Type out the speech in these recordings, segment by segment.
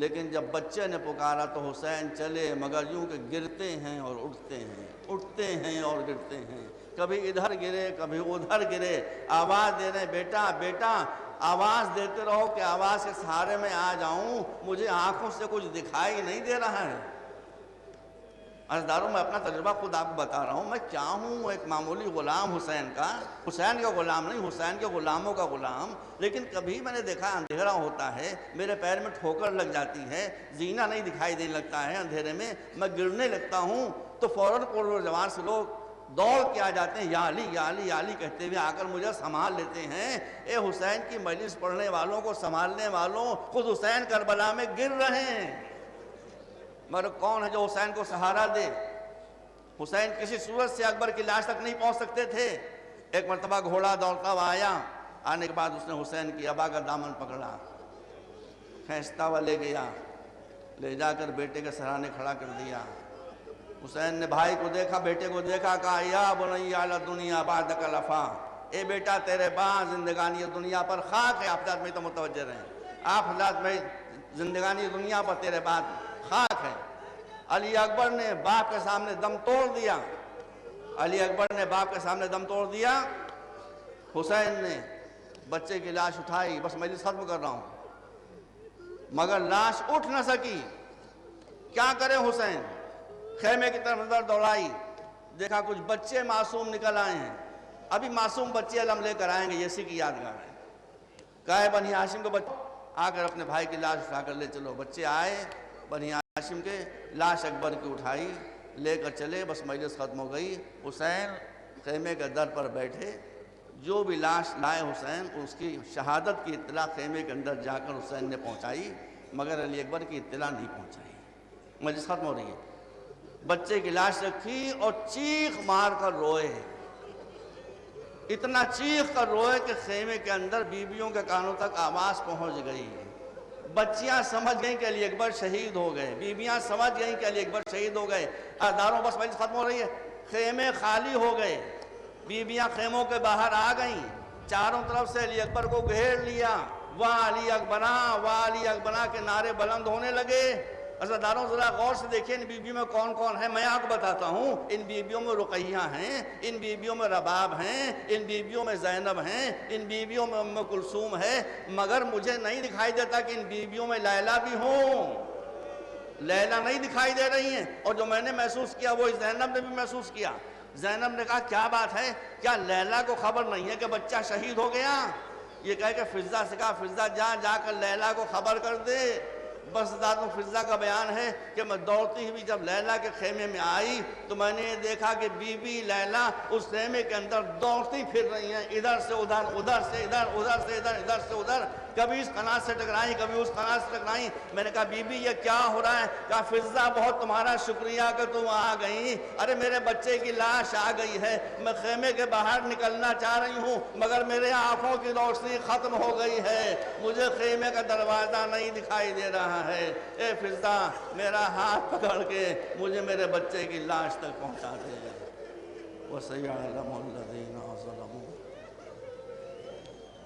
لیکن جب بچے نے پکارا تو حسین چلے، مگر یوں کہ گرتے ہیں اور اٹھتے ہیں، اٹھتے ہیں اور گرتے ہیں، کبھی ادھر گرے کبھی ادھر گرے، آواز دے رہے بیٹا بیٹا، آواز دیتے رہو کہ آواز کے سہارے میں آ جاؤں، مجھے آنکھوں سے کچھ دکھائی نہیں دے رہا ہے۔ عزیزداروں، میں اپنا تجربہ خود آپ کو بتا رہا ہوں، میں کیا ہوں، ایک معمولی غلام حسین کا، حسین کا غلام نہیں، حسین کے غلاموں کا غلام، لیکن کبھی میں نے دیکھا اندھیرا ہوتا ہے، میرے پیر میں ٹھوکر لگ جاتی ہے، زینہ نہیں دکھائی دینے لگتا ہے اندھیرے میں، میں گرنے لگتا ہوں تو فوراً قرب جوار سے لوگ دوڑ کے آ جاتے ہیں، یا علی یا علی یا علی کہتے ہوئے آ کر مجھے سنبھال لیتے ہیں۔ اے حسین کی مجلس پڑھنے والوں کو سنبھالنے والوں، خود حسین کربلا میں گر رہے ہیں، مگر کون ہے جو حسین کو سہارا دے؟ حسین کسی صورت سے اکبر کی لاش تک نہیں پہنچ سکتے تھے۔ ایک مرتبہ گھوڑا دوڑتا ہوا آیا، آنے کے بعد اس نے حسین کی ابا کا دامن پکڑا، کھینچتا ہوا لے گیا، لے جا کر بیٹے کے سرانے کھڑا کر دیا۔ حسین نے بھائی کو دیکھا، بیٹے کو دیکھا، کہا یا بنی علی الدنیا بعدک لفا، اے بیٹا تیرے بعد زندگانی دنیا پر خاک ہے۔ آپ حضرات میں تو متوجہ رہیں، آپ حضرات میں زندگانی دنیا پر تیرے بعد خاک ہے۔ علی اکبر نے باپ کے سامنے دم توڑ دیا، علی اکبر نے باپ کے سامنے دم توڑ دیا۔ حسین نے بچے کی لاش اٹھائی، بس مجلس ختم کر رہا ہوں، مگر لاش اٹھ نہ سکی۔ کیا کرے حسین؟ خیمے کی طرف نظر دوڑائی، دیکھا کچھ بچے معصوم نکل آئے ہیں، ابھی معصوم بچے علم لے کر آئیں گے، یہ اسی کی یادگار ہے۔ کہا بنی ہاشم کو بچے آ کر اپنے بھائی کی لاش اٹھا کر لے چلو۔ بچے آئے، بنی ہاشم کے لاش اکبر کی اٹھائی، لے کر چلے، بس مجلس ختم ہو گئی۔ حسین خیمے کے در پر بیٹھے، جو بھی لاش لائے حسین، اس کی شہادت کی اطلاع خیمے کے اندر جا کر حسین نے پہنچائی، مگر علی اکبر کی اطلاع نہیں پہنچائی۔ مجلس ختم ہو رہی ہے، بچے کی لاش رکھی اور چیخ مار کر روئے، اتنا چیخ کر روئے کہ خیمے کے اندر بیویوں کے کانوں تک آواز پہنچ گئی۔ بچیاں سمجھ گئیں کہ علی اکبر شہید ہو گئے، بیویاں سمجھ گئیں کہ علی اکبر شہید ہو گئے۔ عزیزداروں، بس مجلس ختم ہو رہی ہے، خیمے خالی ہو گئے، بیویاں خیموں کے باہر آ گئیں، چاروں طرف سے علی اکبر کو گھیر لیا، واہ علی اکبرا واہ علی اکبرا کے نعرے بلند ہونے لگے۔ عزیزداروں، ذرا غور سے دیکھیں ان بیویوں میں کون کون ہے، میں آپ کو بتاتا ہوں۔ ان بیویوں میں رقیہ ہیں، ان بیویوں میں رباب ہیں، ان بیویوں میں زینب ہیں، ان بیویوں میں ام کلثوم ہے، مگر مجھے نہیں دکھائی دیتا کہ ان بیویوں میں لیلہ بھی ہوں۔ لیلہ نہیں دکھائی دے رہی ہیں، اور جو میں نے محسوس کیا وہ زینب نے بھی محسوس کیا۔ زینب نے کہا کیا بات ہے، کیا لیلہ کو خبر نہیں ہے کہ بچہ شہید ہو گیا؟ یہ کہے کہ فضہ سے کہا فضہ جا کر لیلہ کو خبر کر دے۔ بس ذاتوں فضہ کا بیان ہے کہ میں دوڑتی ہوئی جب لیلہ کے خیمے میں آئی تو میں نے دیکھا کہ بی بی لیلہ اس خیمے کے اندر دوڑتی پھر رہی ہیں، ادھر سے ادھر، ادھر سے ادھر، ادھر سے ادھر، ادھر سے ادھر، کبھی اس قنات سے ٹکرائیں کبھی اس قنات سے ٹکرائیں۔ میں نے کہا بی بی یہ کیا ہو رہا ہے؟ کہا فضہ بہت تمہارا شکریہ کہ تم آ گئی، ارے میرے بچے کی لاش آ گئی ہے، میں خیمے کے باہر نکلنا چاہ رہی ہوں مگر میرے آنکھوں کی روشنی ختم ہو گئی ہے، مجھے خیمے کا دروازہ نہیں دکھائی دے رہا ہے، اے فضہ میرا ہاتھ پکڑ کے مجھے میرے بچے کی لاش تک پہنچا دے۔ وَسَيَعْلَمُ الَّذِينَ ظَلَمُوا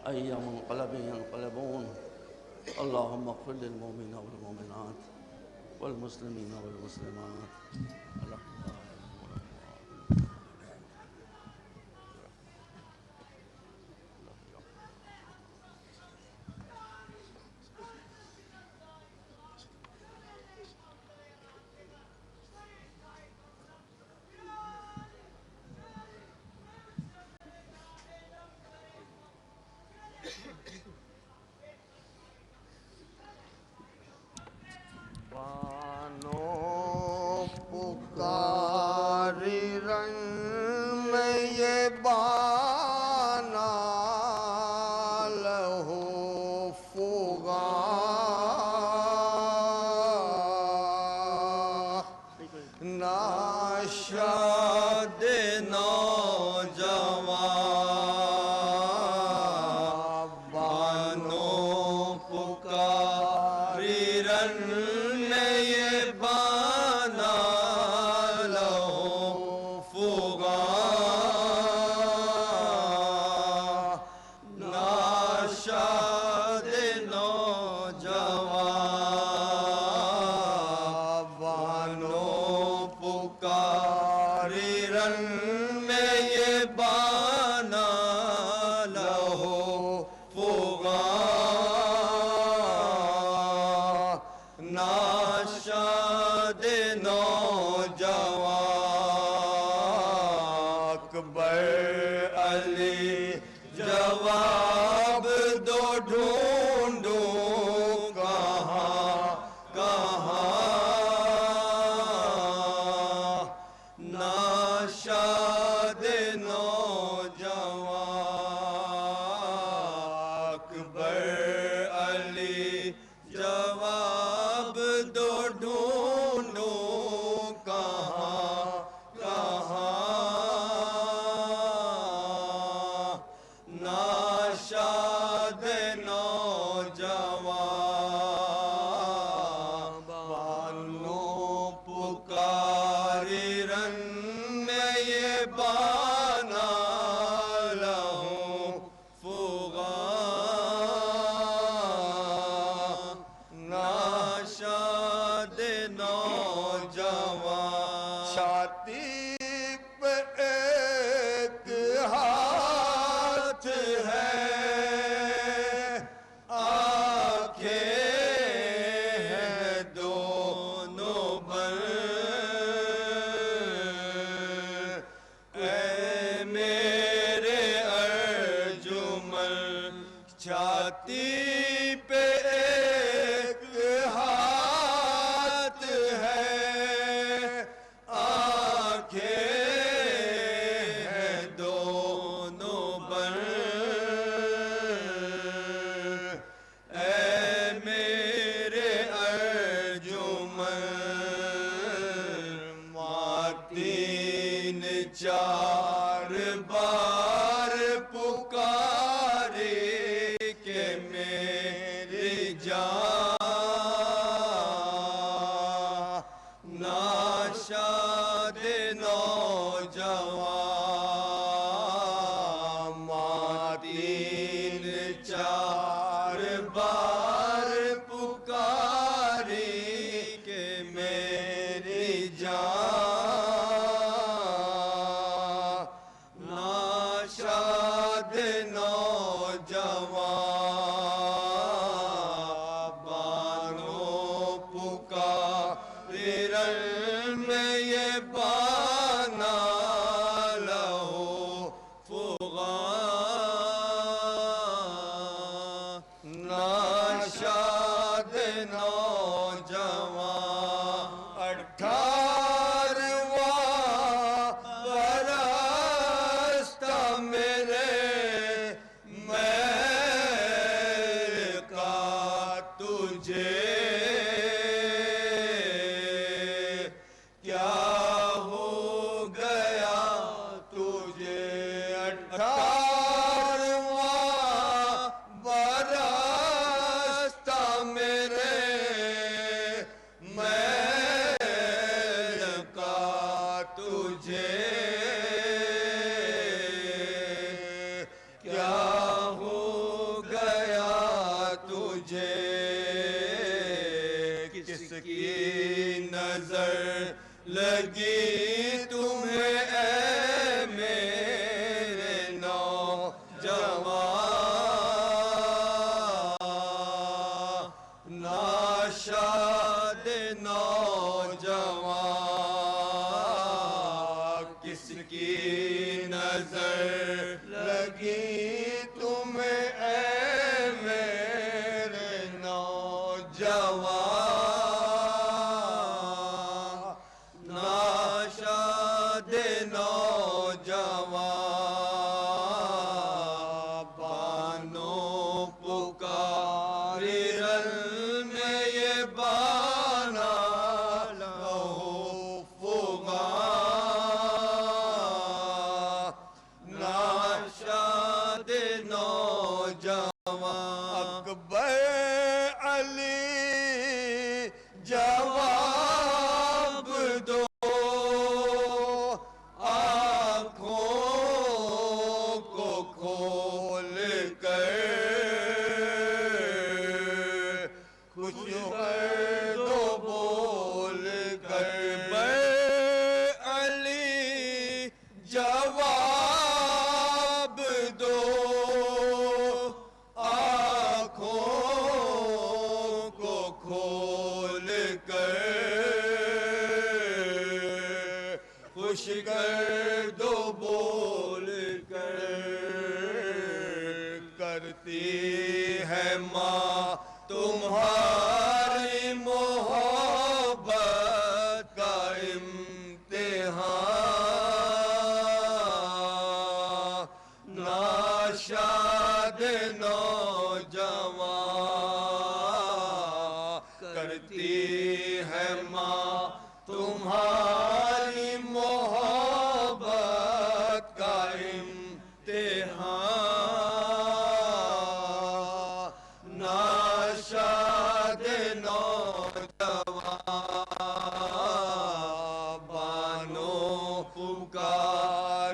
أَيَّ مُنقَلَبٍ يَنقَلِبُونَ اللهم اغفر للمؤمنين والمؤمنات والمسلمين والمسلمات بانا لہو فغاں ناشاد نوجوان چھاتی پہ ایک ہاتھ ہے آنکھیں ہیں دونوں بند اے میرے ارجمن چھاتی پہ ایک ہاتھ ہے آنکھیں ہیں دونوں بند اے میرے ارجمن ماتین چار بار پکاری کہ میری جان ناشاد نوجوان ماتین چار بار پکاری کہ میری جان ناشاد نوجوان بانو پکارن میں یہ بانا لہو فغاں ناشاد نوجوان 18واں برس تھا میرے مہر کا تجھے کیا ہو گیا تجھے 18واں برس تھا میرے مہر کا تجھے کیا ہو گیا تجھے کس کی نظر لگی تمہیں اے میرے نوجوان ناشاد نوجوان کس کی نظر لگی تمہیں اے میرے نوجوان ناشاد نوجوان بانو پکاری رل میں یہ بانا لہو فغاں ناشاد نوجوان اکبر علی جواب دو آنکھوں کو کھول کر کچھ کر دو بول کر علی جواب دو آنکھوں کو کھول کر خوش کر دو بول کر کرتی ہے ماں تمہاری محبت کا امتحان ناشاد نوجوان کرتی ہے ماں تمہاری محبت کا امتحان ناشاد نوجوان بانو پکار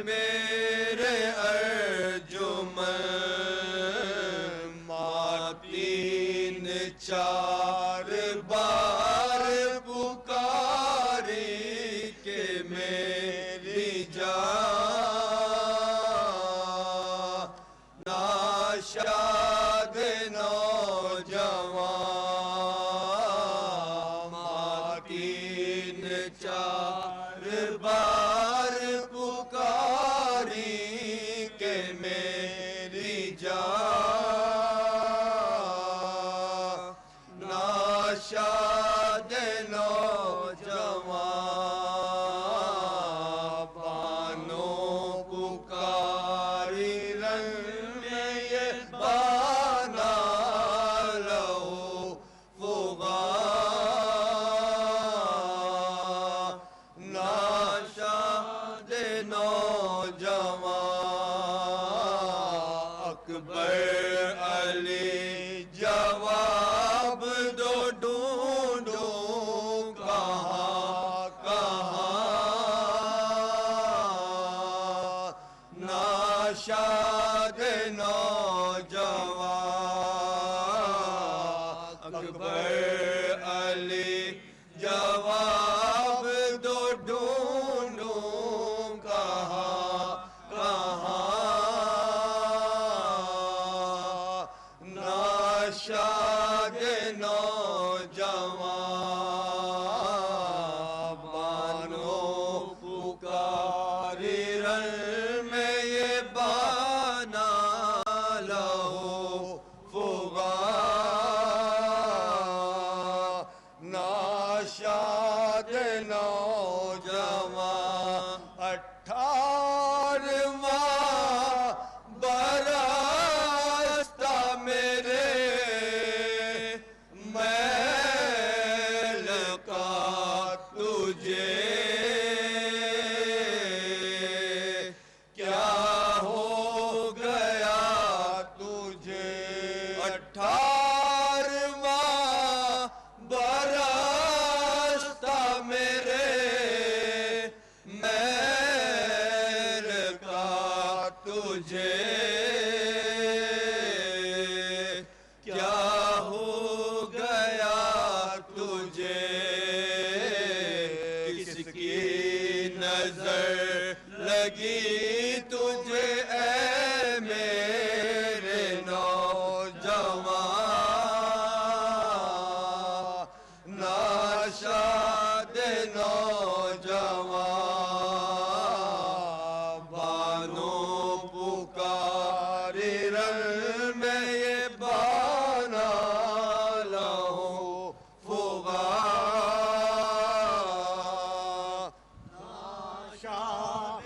میرے ارجمن ماتین چار بار پکاری کہ میری جان ناشاد نوجوان ماتین چار بار پکاری کہ میری جان ناشاد نوجوان بانوں پکاری رنگ میں یہ بانا لہو فغان ناشاد نوجوان اکبر علی جواب دو ڈھونڈوں کہاں کہاں ناشاد نوجوان اکبر علی جواب دو ڈھونڈوں کہاں کہاں ناشاد نوجوان بانوں پکاری رن میں یہ بانا لہو فغان ناشاد نوجوان 18واں برس تھا میرے میں لقا تجھے کیا ہو گیا تجھے 18واں برس تھا میرے میں لقا تجھے کیا ہو گیا تجھے کس کی نظر لگی تجھے اے میرے نوجوان ناشاد نوجوان بانوں پکاری رن میں یہ بانا لہو فغان ناشاد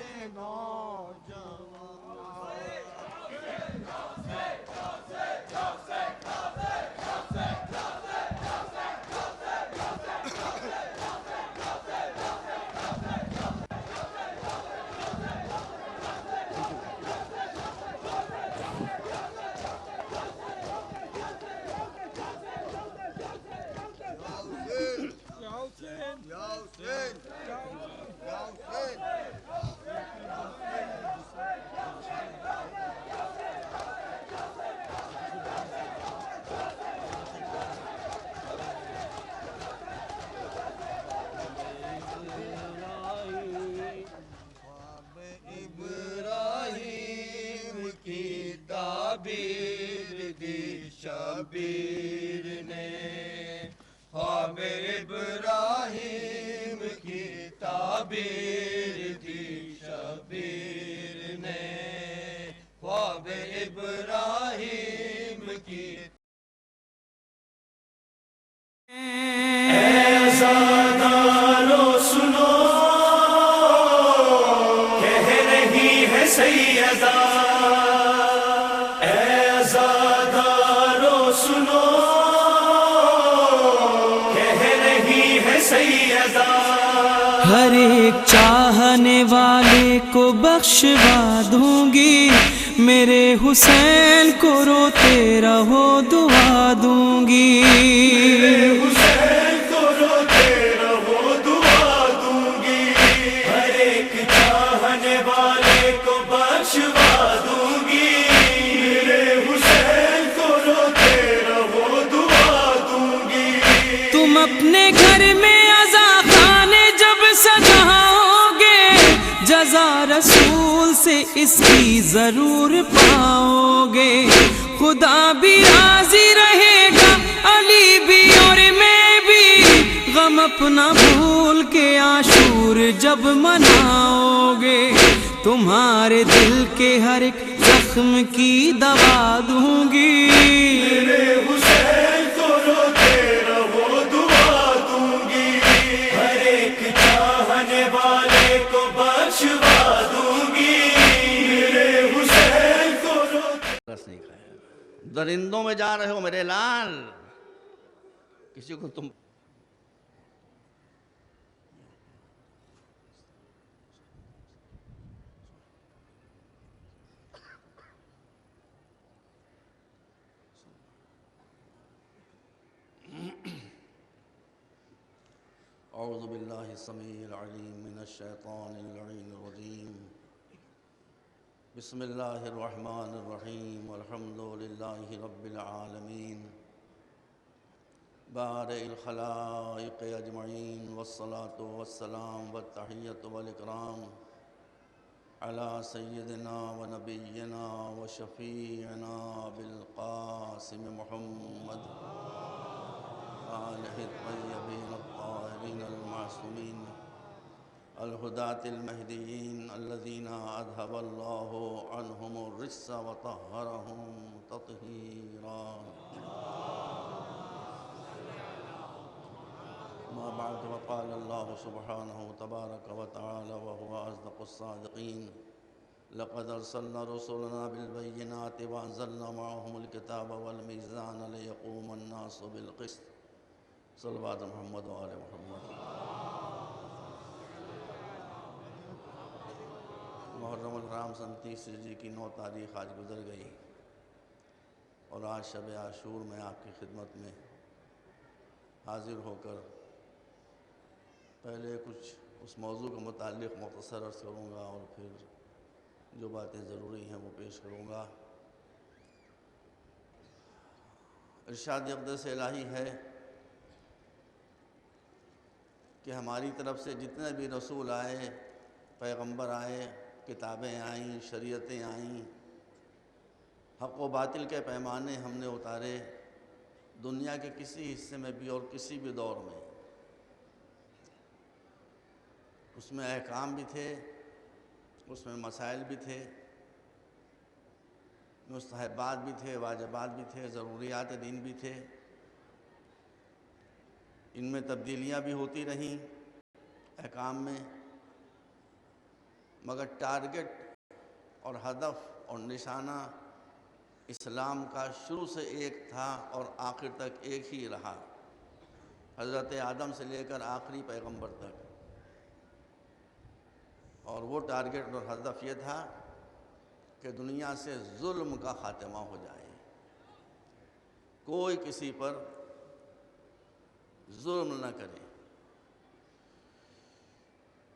ابراہیم کی تعبیر دی شبیر نے خواب ابراہیم کی تعبیر دی شبیر نے خواب ابراہیم کی عزادارو سنو کہہ رہی ہے سیدہ عزادارو سنو کہہ رہی ہے سیدہ ہر ایک چاہنے والے کو بخشوا دوں گی میرے حسین کو روتے رہو دعا دوں گی حسین کو روتے رہو دعا دوں گی ہر ایک چاہنے والے رسول سے اس کی ضرور پاؤ گے. خدا بھی راضی رہے گا، علی بھی اور میں بھی، غم اپنا بھول کے عاشور جب مناؤ گے. تمہارے دل کے ہر ایک زخم کی دوا دوں گی. میرے حسین کو روتے رہو دعا دوں گی، ہر ایک چاہنے والے کو بخشوا دوں گی. میرے حسین کو روتے رس نہیں کھایا. درندوں میں جا رہے ہو میرے لال، کسی کو تم اعوذ باللہ السمیع العلیم من الشیطان اللعین الرجیم. بسم اللہ الرحمن الرحیم. الحمد للہ رب العالمین بارئ الخلائق اجمعین، والصلاة والسلام والتحیۃ والاکرام علی سیدنا و نبینا و شفیعنا بالقاسم محمد آلہ الطیبین الطاہرین المعصومین الہداة المہدیین الذین اذھب اللہ عنہم الرجس وطہرہم تطہیرا. ما بعد وقال اللہ سبحانہ تبارک وتعالی وهو اصدق الصادقین. لقد ارسلنا رسلنا بالبینات وانزلنا معهم الکتاب والمیزان لیقوم الناس بالقسط. صلوات محمد و آل محمد. محرم الحرام سن 30 ہجری کی 9 تاریخ آج گزر گئی، اور آج شب عاشور میں آپ کی خدمت میں حاضر ہو کر پہلے کچھ اس موضوع کے متعلق مختصر عرض کروں گا، اور پھر جو باتیں ضروری ہیں وہ پیش کروں گا. ارشاد اقدس الہی ہے کہ ہماری طرف سے جتنے بھی رسول آئے، پیغمبر آئے، کتابیں آئیں، شریعتیں آئیں، حق و باطل کے پیمانے ہم نے اتارے. دنیا کے کسی حصے میں بھی اور کسی بھی دور میں اس میں احکام بھی تھے، اس میں مسائل بھی تھے، مستحبات بھی تھے، واجبات بھی تھے، ضروریات دین بھی تھے. ان میں تبدیلیاں بھی ہوتی رہیں احکام میں، مگر ٹارگٹ اور ہدف اور نشانہ اسلام کا شروع سے ایک تھا اور آخر تک ایک ہی رہا، حضرت آدم سے لے کر آخری پیغمبر تک. اور وہ ٹارگٹ اور ہدف یہ تھا کہ دنیا سے ظلم کا خاتمہ ہو جائے، کوئی کسی پر ظلم نہ کرے.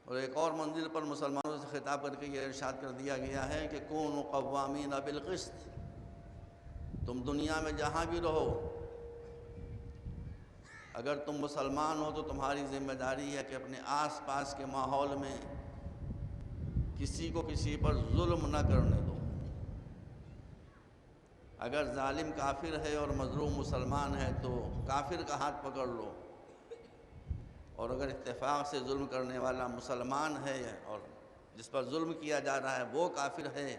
اور ایک اور منزل پر مسلمانوں سے خطاب کر کے یہ ارشاد کر دیا گیا ہے کہ کونوا قوامین بالقسط. تم دنیا میں جہاں بھی رہو، اگر تم مسلمان ہو تو تمہاری ذمہ داری ہے کہ اپنے آس پاس کے ماحول میں کسی کو کسی پر ظلم نہ کرنے دو. اگر ظالم کافر ہے اور مظلوم مسلمان ہے تو کافر کا ہاتھ پکڑ لو، اور اگر اتفاق سے ظلم کرنے والا مسلمان ہے اور جس پر ظلم کیا جا رہا ہے وہ کافر ہے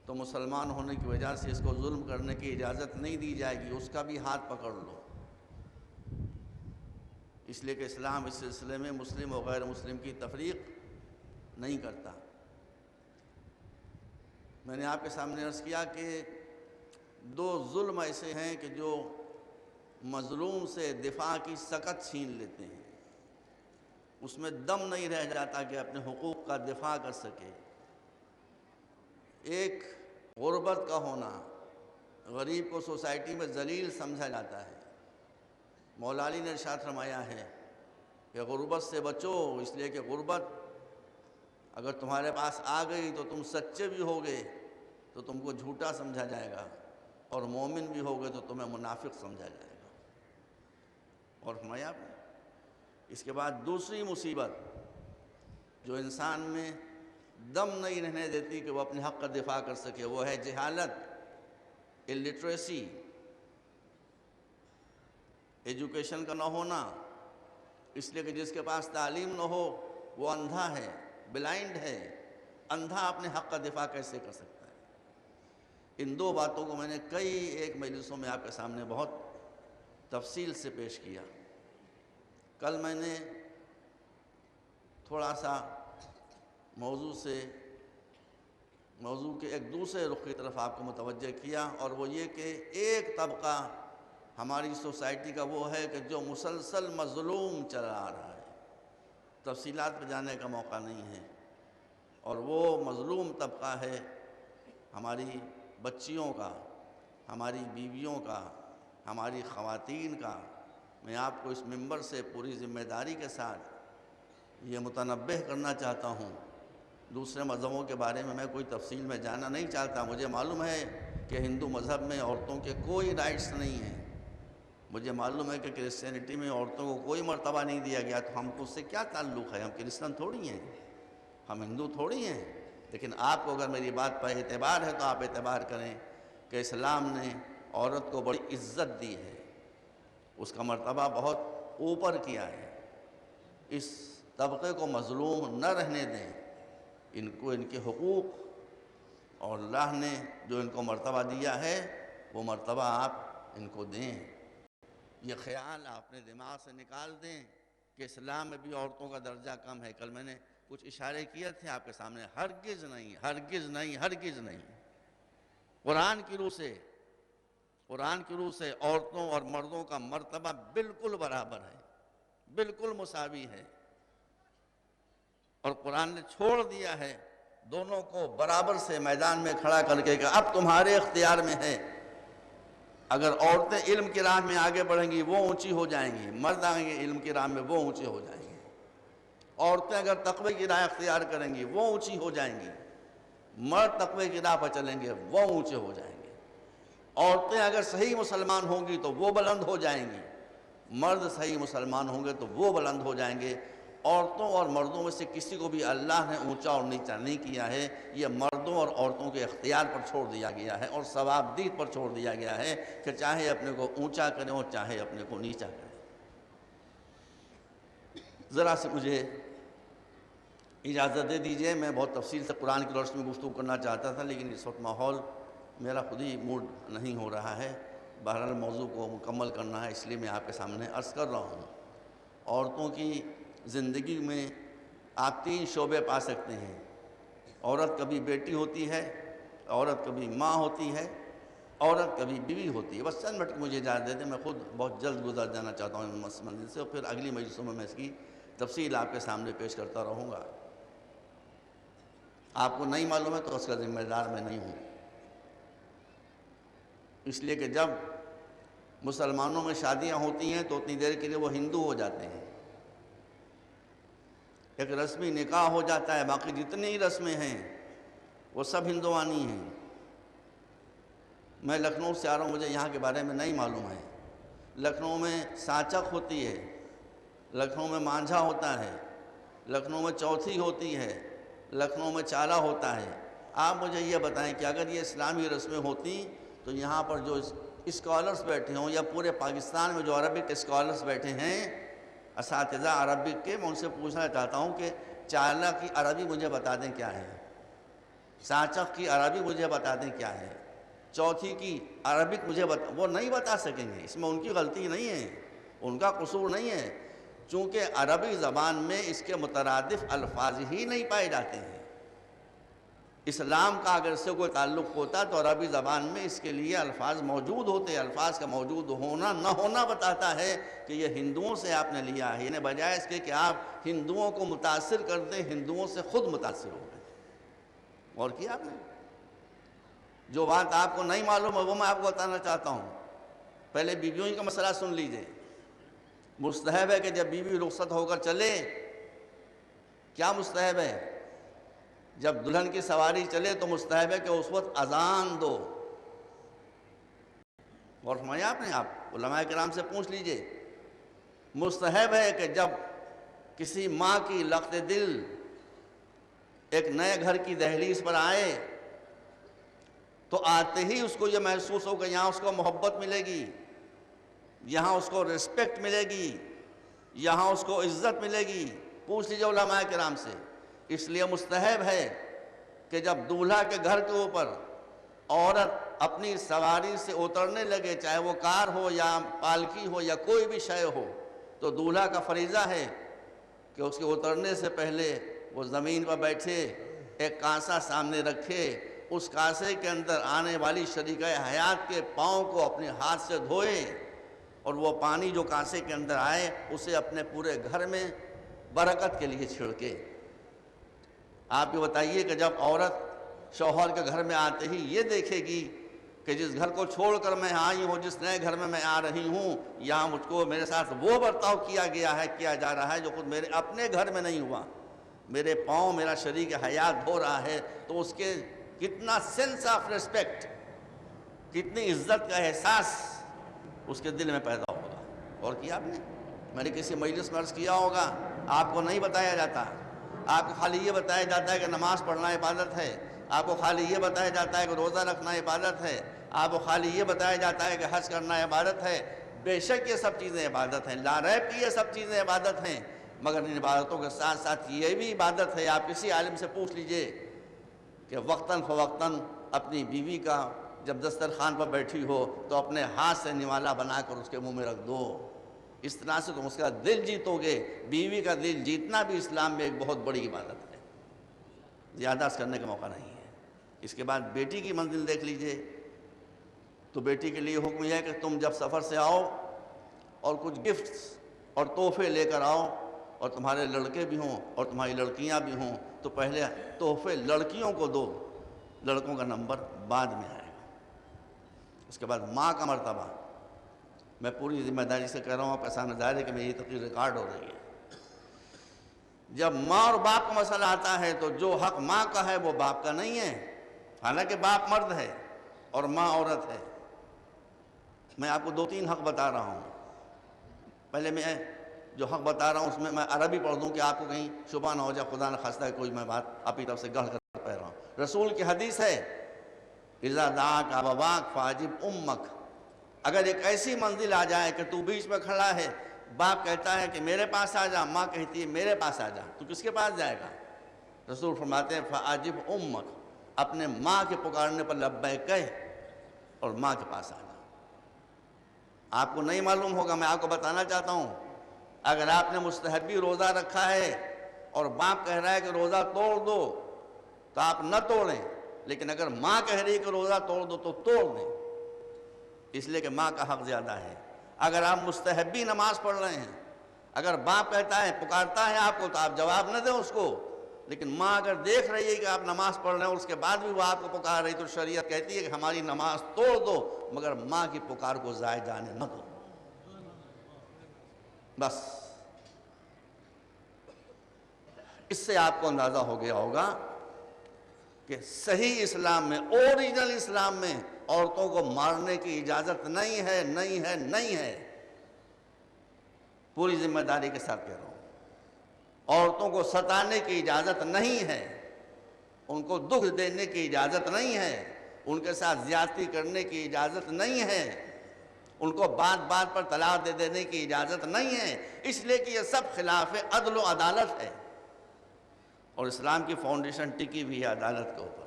تو مسلمان ہونے کی وجہ سے اس کو ظلم کرنے کی اجازت نہیں دی جائے گی، اس کا بھی ہاتھ پکڑ لو. اس لیے کہ اسلام اس سلسلے میں مسلم و غیر مسلم کی تفریق نہیں کرتا. میں نے آپ کے سامنے عرض کیا کہ دو ظلم ایسے ہیں کہ جو مظلوم سے دفاع کی سکت چھین لیتے ہیں، اس میں دم نہیں رہ جاتا کہ اپنے حقوق کا دفاع کر سکے. ایک غربت کا ہونا، غریب کو سوسائٹی میں ذلیل سمجھا جاتا ہے. مولا علی نے ارشاد فرمایا ہے کہ غربت سے بچو، اس لیے کہ غربت اگر تمہارے پاس آ گئی تو تم سچے بھی ہوگے تو تم کو جھوٹا سمجھا جائے گا، اور مومن بھی ہوگے تو تمہیں منافق سمجھا جائے گا. اور فرمایا اس کے بعد دوسری مصیبت جو انسان میں دم نہیں رہنے دیتی کہ وہ اپنے حق کا دفاع کر سکے، وہ ہے جہالت، الٹریسی، ایجوکیشن کا نہ ہونا، اس لیے کہ جس کے پاس تعلیم نہ ہو وہ اندھا ہے، بلائنڈ ہے، اندھا اپنے حق کا دفاع کیسے کر سکتا ہے؟ ان دو باتوں کو میں نے کئی ایک مجلسوں میں آپ کے سامنے بہت تفصیل سے پیش کیا۔ کل میں نے تھوڑا سا موضوع کے ایک دوسرے رخ کی طرف آپ کو متوجہ کیا، اور وہ یہ کہ ایک طبقہ ہماری سوسائٹی کا وہ ہے کہ جو مسلسل مظلوم چلا آ رہا ہے، تفصیلات پہ جانے کا موقع نہیں ہے، اور وہ مظلوم طبقہ ہے ہماری بچیوں کا، ہماری بیویوں کا، ہماری خواتین کا۔ میں آپ کو اس منبر سے پوری ذمہ داری کے ساتھ یہ متنبہ کرنا چاہتا ہوں۔ دوسرے مذہبوں کے بارے میں کوئی تفصیل میں جانا نہیں چاہتا، مجھے معلوم ہے کہ ہندو مذہب میں عورتوں کے کوئی رائٹس نہیں ہیں، مجھے معلوم ہے کہ کرسچینٹی میں عورتوں کو کوئی مرتبہ نہیں دیا گیا، تو ہم کو اس سے کیا تعلق ہے؟ ہم کرسچن تھوڑی ہیں، ہم ہندو تھوڑی ہیں۔ لیکن آپ کو اگر میری بات پر اعتبار ہے تو آپ اعتبار کریں کہ اسلام نے عورت کو بڑی عزت دی ہے، اس کا مرتبہ بہت اوپر کیا ہے۔ اس طبقے کو مظلوم نہ رہنے دیں، ان کو ان کے حقوق اور اللہ نے جو ان کو مرتبہ دیا ہے وہ مرتبہ آپ ان کو دیں۔ یہ خیال آپ اپنے دماغ سے نکال دیں کہ اسلام میں بھی عورتوں کا درجہ کم ہے۔ کل میں نے کچھ اشارے کیے تھے آپ کے سامنے، ہرگز نہیں، ہرگز نہیں، ہرگز نہیں۔ قرآن کی روح سے عورتوں اور مردوں کا مرتبہ بالکل برابر ہے، بالکل مساوی ہے، اور قرآن نے چھوڑ دیا ہے دونوں کو برابر سے میدان میں کھڑا کر کے کہ اب تمہارے اختیار میں ہے۔ اگر عورتیں علم کی راہ میں آگے بڑھیں گی وہ اونچی ہو جائیں گی، مرد آئیں گے علم کی راہ میں وہ اونچے ہو جائیں گے۔ عورتیں اگر تقوی کی راہ اختیار کریں گی وہ اونچی ہو جائیں گی، مرد تقوی کی راہ پر چلیں گے وہ اونچے ہو جائیں گے۔ عورتیں اگر صحیح مسلمان ہوں گی تو وہ بلند ہو جائیں گی، مرد صحیح مسلمان ہوں گے تو وہ بلند ہو جائیں گے۔ عورتوں اور مردوں میں سے کسی کو بھی اللہ نے اونچا اور نیچا نہیں کیا ہے، یہ مردوں اور عورتوں کے اختیار پر چھوڑ دیا گیا ہے، اور ثوابدید پر چھوڑ دیا گیا ہے کہ چاہے اپنے کو اونچا کریں اور چاہے اپنے کو نیچا کریں۔ ذرا سے مجھے اجازت دے دیجئے، میں بہت تفصیل سے قرآن کی روشنی میں گفتگو کرنا چاہتا تھا، لیکن اس وقت ماحول میرا خود ہی موڈ نہیں ہو رہا ہے۔ بہرحال موضوع کو مکمل کرنا ہے، اس لیے میں آپ کے سامنے عرض کر رہا ہوں۔ عورتوں کی زندگی میں آپ 3 شعبے پا سکتے ہیں۔ عورت کبھی بیٹی ہوتی ہے، عورت کبھی ماں ہوتی ہے، عورت کبھی بیوی ہوتی ہے۔ بس چند منٹ مجھے اجازت دے دیں، میں خود بہت جلد گزر جانا چاہتا ہوں اس منزل سے، اور پھر اگلی مجلسوں میں اس کی تفصیل آپ کے سامنے پیش کرتا رہوں گا۔ آپ کو نہیں معلوم ہے تو اس کا ذمہ دار میں نہیں ہوں، اس لیے کہ جب مسلمانوں میں شادیاں ہوتی ہیں تو اتنی دیر کے لیے وہ ہندو ہو جاتے ہیں، ایک رسمی نکاح ہو جاتا ہے، باقی جتنی رسمیں ہیں وہ سب ہندوانی ہیں۔ میں لکھنؤ سے آ رہا ہوں، مجھے یہاں کے بارے میں نہیں معلوم ہے۔ لکھنؤ میں سانچک ہوتی ہے، لکھنؤ میں مانجھا ہوتا ہے، لکھنؤ میں چوتھی ہوتی ہے، لکھنؤ میں چالا ہوتا ہے۔ آپ مجھے یہ بتائیں کہ اگر یہ اسلامی رسمیں ہوتی تو یہاں پر جو اسکالرز بیٹھے ہوں یا پورے پاکستان میں جو عربک اسکالرز بیٹھے ہیں، اساتذہ عربک کے، میں ان سے پوچھنا چاہتا ہوں کہ چالا کی عربی مجھے بتا دیں کیا ہے، سانچک کی عربی مجھے بتا دیں کیا ہے، چوتھی کی عربک مجھے وہ نہیں بتا سکیں گے۔ اس میں ان کی غلطی نہیں ہے، ان کا قصور نہیں ہے، چونکہ عربی زبان میں اس کے مترادف الفاظ ہی نہیں پائے جاتے ہیں۔ اسلام کا اگر سے کوئی تعلق ہوتا تو عربی زبان میں اس کے لیے الفاظ موجود ہوتے۔ الفاظ کا موجود ہونا نہ ہونا بتاتا ہے کہ یہ ہندوؤں سے آپ نے لیا ہے، یعنی بجائے اس کے کہ آپ ہندوؤں کو متاثر کر دیں، ہندوؤں سے خود متاثر ہو گئے۔ اور کیا آپ نے؟ جو بات آپ کو نہیں معلوم ہے وہ میں آپ کو بتانا چاہتا ہوں۔ پہلے بیویوں کا مسئلہ سن لیجئے۔ مستحب ہے کہ جب بیوی رخصت ہو کر چلے، کیا مستحب ہے؟ جب دلہن کی سواری چلے تو مستحب ہے کہ اس وقت اذان دو۔ غور فرمایا آپ نے؟ آپ علماء کرام سے پوچھ لیجئے۔ مستحب ہے کہ جب کسی ماں کی لخت دل ایک نئے گھر کی دہلیز پر آئے تو آتے ہی اس کو یہ محسوس ہو کہ یہاں اس کو محبت ملے گی، یہاں اس کو ریسپیکٹ ملے گی، یہاں اس کو عزت ملے گی۔ پوچھ لیجیے علماء کرام سے۔ اس لیے مستحب ہے کہ جب دولہا کے گھر کے اوپر عورت اپنی سواری سے اترنے لگے، چاہے وہ کار ہو یا پالکی ہو یا کوئی بھی شے ہو، تو دولہا کا فریضہ ہے کہ اس کے اترنے سے پہلے وہ زمین پر بیٹھے، ایک کانسا سامنے رکھے، اس کانسے کے اندر آنے والی شریکہ حیات کے پاؤں کو اپنے ہاتھ سے دھوئے، اور وہ پانی جو کانسے کے اندر آئے اسے اپنے پورے گھر میں برکت کے لیے چھڑکے۔ آپ یہ بتائیے کہ جب عورت شوہر کے گھر میں آتے ہی یہ دیکھے گی کہ جس گھر کو چھوڑ کر میں آئی ہوں، جس نئے گھر میں آ رہی ہوں، یہاں مجھ کو میرے ساتھ وہ برتاؤ کیا گیا ہے، کیا جا رہا ہے جو خود میرے اپنے گھر میں نہیں ہوا، میرے پاؤں میرا شریک حیات دھو رہا ہے، تو اس کے کتنا سینس آف ریسپیکٹ، کتنی عزت کا احساس اس کے دل میں پیدا ہوگا۔ اور کیا آپ نے؟ میں نے کسی مجلس میں عرض کیا ہوگا، آپ کو نہیں بتایا جاتا، آپ کو خالی یہ بتایا جاتا ہے کہ نماز پڑھنا عبادت ہے، آپ کو خالی یہ بتایا جاتا ہے کہ روزہ رکھنا عبادت ہے، آپ کو خالی یہ بتایا جاتا ہے کہ حج کرنا عبادت ہے۔ بے شک یہ سب چیزیں عبادت ہیں، لا ریب کی یہ سب چیزیں عبادت ہیں، مگر ان عبادتوں کے ساتھ ساتھ یہ بھی عبادت ہے۔ آپ کسی عالم سے پوچھ لیجئے کہ وقتاً فوقتاً اپنی بیوی کا جب دسترخوان پر بیٹھی ہو تو اپنے ہاتھ سے نوالا بنا کر اس کے منہ میں رکھ دو، اس طرح سے تم اس کا دل جیتو گے۔ بیوی کا دل جیتنا بھی اسلام میں ایک بہت بڑی عبادت ہے، زیادہ کرنے کا موقع نہیں ہے۔ اس کے بعد بیٹی کی منزل دیکھ لیجئے، تو بیٹی کے لیے حکم یہ ہے کہ تم جب سفر سے آؤ اور کچھ گفٹس اور تحفے لے کر آؤ، اور تمہارے لڑکے بھی ہوں اور تمہاری لڑکیاں بھی ہوں، تو پہلے تحفے لڑکیوں کو دو، لڑکوں کا نمبر بعد میں آئے گا۔ اس کے بعد ماں کا مرتبہ، میں پوری ذمہ داری سے کہہ رہا ہوں، آپ کا سامنے ظاہر ہے کہ میری تقریر ریکارڈ ہو رہی ہے۔ جب ماں اور باپ کا مسئلہ آتا ہے تو جو حق ماں کا ہے وہ باپ کا نہیں ہے، حالانکہ باپ مرد ہے اور ماں عورت ہے۔ میں آپ کو 2-3 حق بتا رہا ہوں۔ پہلے میں جو حق بتا رہا ہوں اس میں عربی پڑھ دوں کہ آپ کو کہیں شبہ نہ ہو جائے، خدا نہ خواستہ کوئی میں بات اپنی طرف سے گڑھ کر پہ رہا ہوں۔ رسول کی حدیث ہے، اذا دعاک ابواک فاجب امک۔ اگر ایک ایسی منزل آ جائے کہ تو بیچ میں کھڑا ہے، باپ کہتا ہے کہ میرے پاس آ جا، ماں کہتی ہے میرے پاس آ جا، تو کس کے پاس جائے گا؟ رسول فرماتے ہیں فاجب امک، اپنے ماں کے پکارنے پر لبیک کہہ اور ماں کے پاس آ جا۔ آپ کو نہیں معلوم ہوگا، میں آپ کو بتانا چاہتا ہوں، اگر آپ نے مستحبی روزہ رکھا ہے اور باپ کہہ رہا ہے کہ روزہ توڑ دو تو آپ نہ توڑیں، لیکن اگر ماں کہہ رہی ہے کہ روزہ توڑ دو تو توڑ دیں، اس لیے کہ ماں کا حق زیادہ ہے۔ اگر آپ مستحبی نماز پڑھ رہے ہیں، اگر باپ کہتا ہے پکارتا ہے آپ کو تو آپ جواب نہ دیں اس کو، لیکن ماں اگر دیکھ رہی ہے کہ آپ نماز پڑھ رہے ہیں اور اس کے بعد بھی وہ آپ کو پکار رہی تو شریعت کہتی ہے کہ ہماری نماز توڑ دو، مگر ماں کی پکار کو ضائع جانے نہ دو۔ بس اس سے آپ کو اندازہ ہو گیا ہوگا کہ صحیح اسلام میں، اوریجنل اسلام میں عورتوں کو مارنے کی اجازت نہیں ہے، نہیں ہے، نہیں ہے۔ پوری ذمہ داری کے ساتھ کہہ رہا ہوں، عورتوں کو ستانے کی اجازت نہیں ہے، ان کو دکھ دینے کی اجازت نہیں ہے، ان کے ساتھ زیادتی کرنے کی اجازت نہیں ہے، ان کو بات بات پر طلاق دے دینے کی اجازت نہیں ہے، اس لیے کہ یہ سب خلاف عدل و عدالت ہے، اور اسلام کی فاؤنڈیشن ٹکی بھی ہے عدالت کے اوپر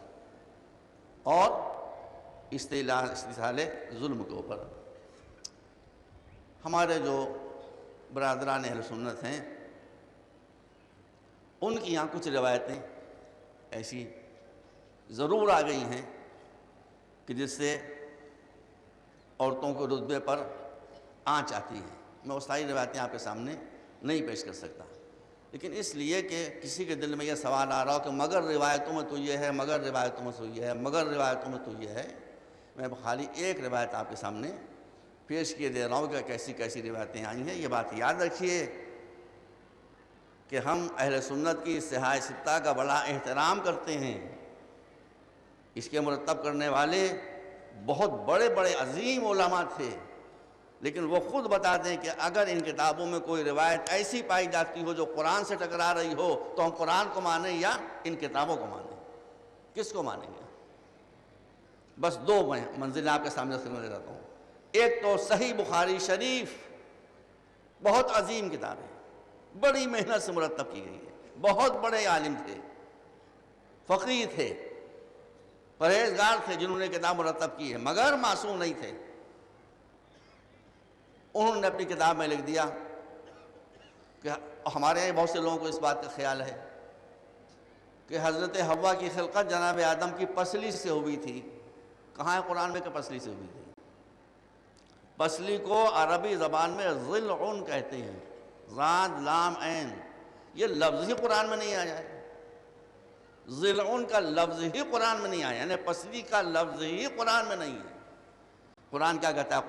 اور استحصال ظلم کے اوپر۔ ہمارے جو برادران اہل سنت ہیں ان کی یہاں کچھ روایتیں ایسی ضرور آ گئی ہیں کہ جس سے عورتوں کے رتبے پر آنچ آتی ہے۔ میں وہ ساری روایتیں آپ کے سامنے نہیں پیش کر سکتا، لیکن اس لیے کہ کسی کے دل میں یہ سوال آ رہا ہو کہ مگر روایتوں میں تو یہ ہے، مگر روایتوں میں تو یہ ہے، مگر روایتوں میں تو یہ ہے، میں خالی ایک روایت آپ کے سامنے پیش کیے دے رہا ہوں کہ کیسی کیسی روایتیں آئی ہیں۔ یہ بات یاد رکھیے کہ ہم اہل سنت کی صحاح ستہ کا بڑا احترام کرتے ہیں، اس کے مرتب کرنے والے بہت بڑے بڑے عظیم علماء تھے، لیکن وہ خود بتا دیں کہ اگر ان کتابوں میں کوئی روایت ایسی پائی جاتی ہو جو قرآن سے ٹکرا رہی ہو تو ہم قرآن کو مانیں یا ان کتابوں کو مانیں؟ کس کو مانیں گے؟ بس دو منزلیں آپ کے سامنے رکھنا چاہتا ہوں. ایک تو صحیح بخاری شریف بہت عظیم کتاب ہے، بڑی محنت سے مرتب کی گئی ہے، بہت بڑے عالم تھے، فقیہ تھے، پرہیزگار تھے جنہوں نے کتاب مرتب کی ہے، مگر معصوم نہیں تھے. انہوں نے اپنی کتاب میں لکھ دیا کہ ہمارے یہاں بہت سے لوگوں کو اس بات کا خیال ہے کہ حضرت حوا کی خلقت جناب آدم کی پسلی سے ہوئی تھی. کہاں ہے قرآن میں کہ پسلی سے ہوئی تھی؟ پسلی کو عربی زبان میں ضلعن کہتے ہیں، زاد لام عین. یہ لفظ ہی قرآن میں نہیں آیا ہے، ضلعن کا لفظ ہی قرآن میں نہیں آیا، یعنی پسلی کا لفظ ہی قرآن میں نہیں ہے. قرآن کیا کہتا ہے؟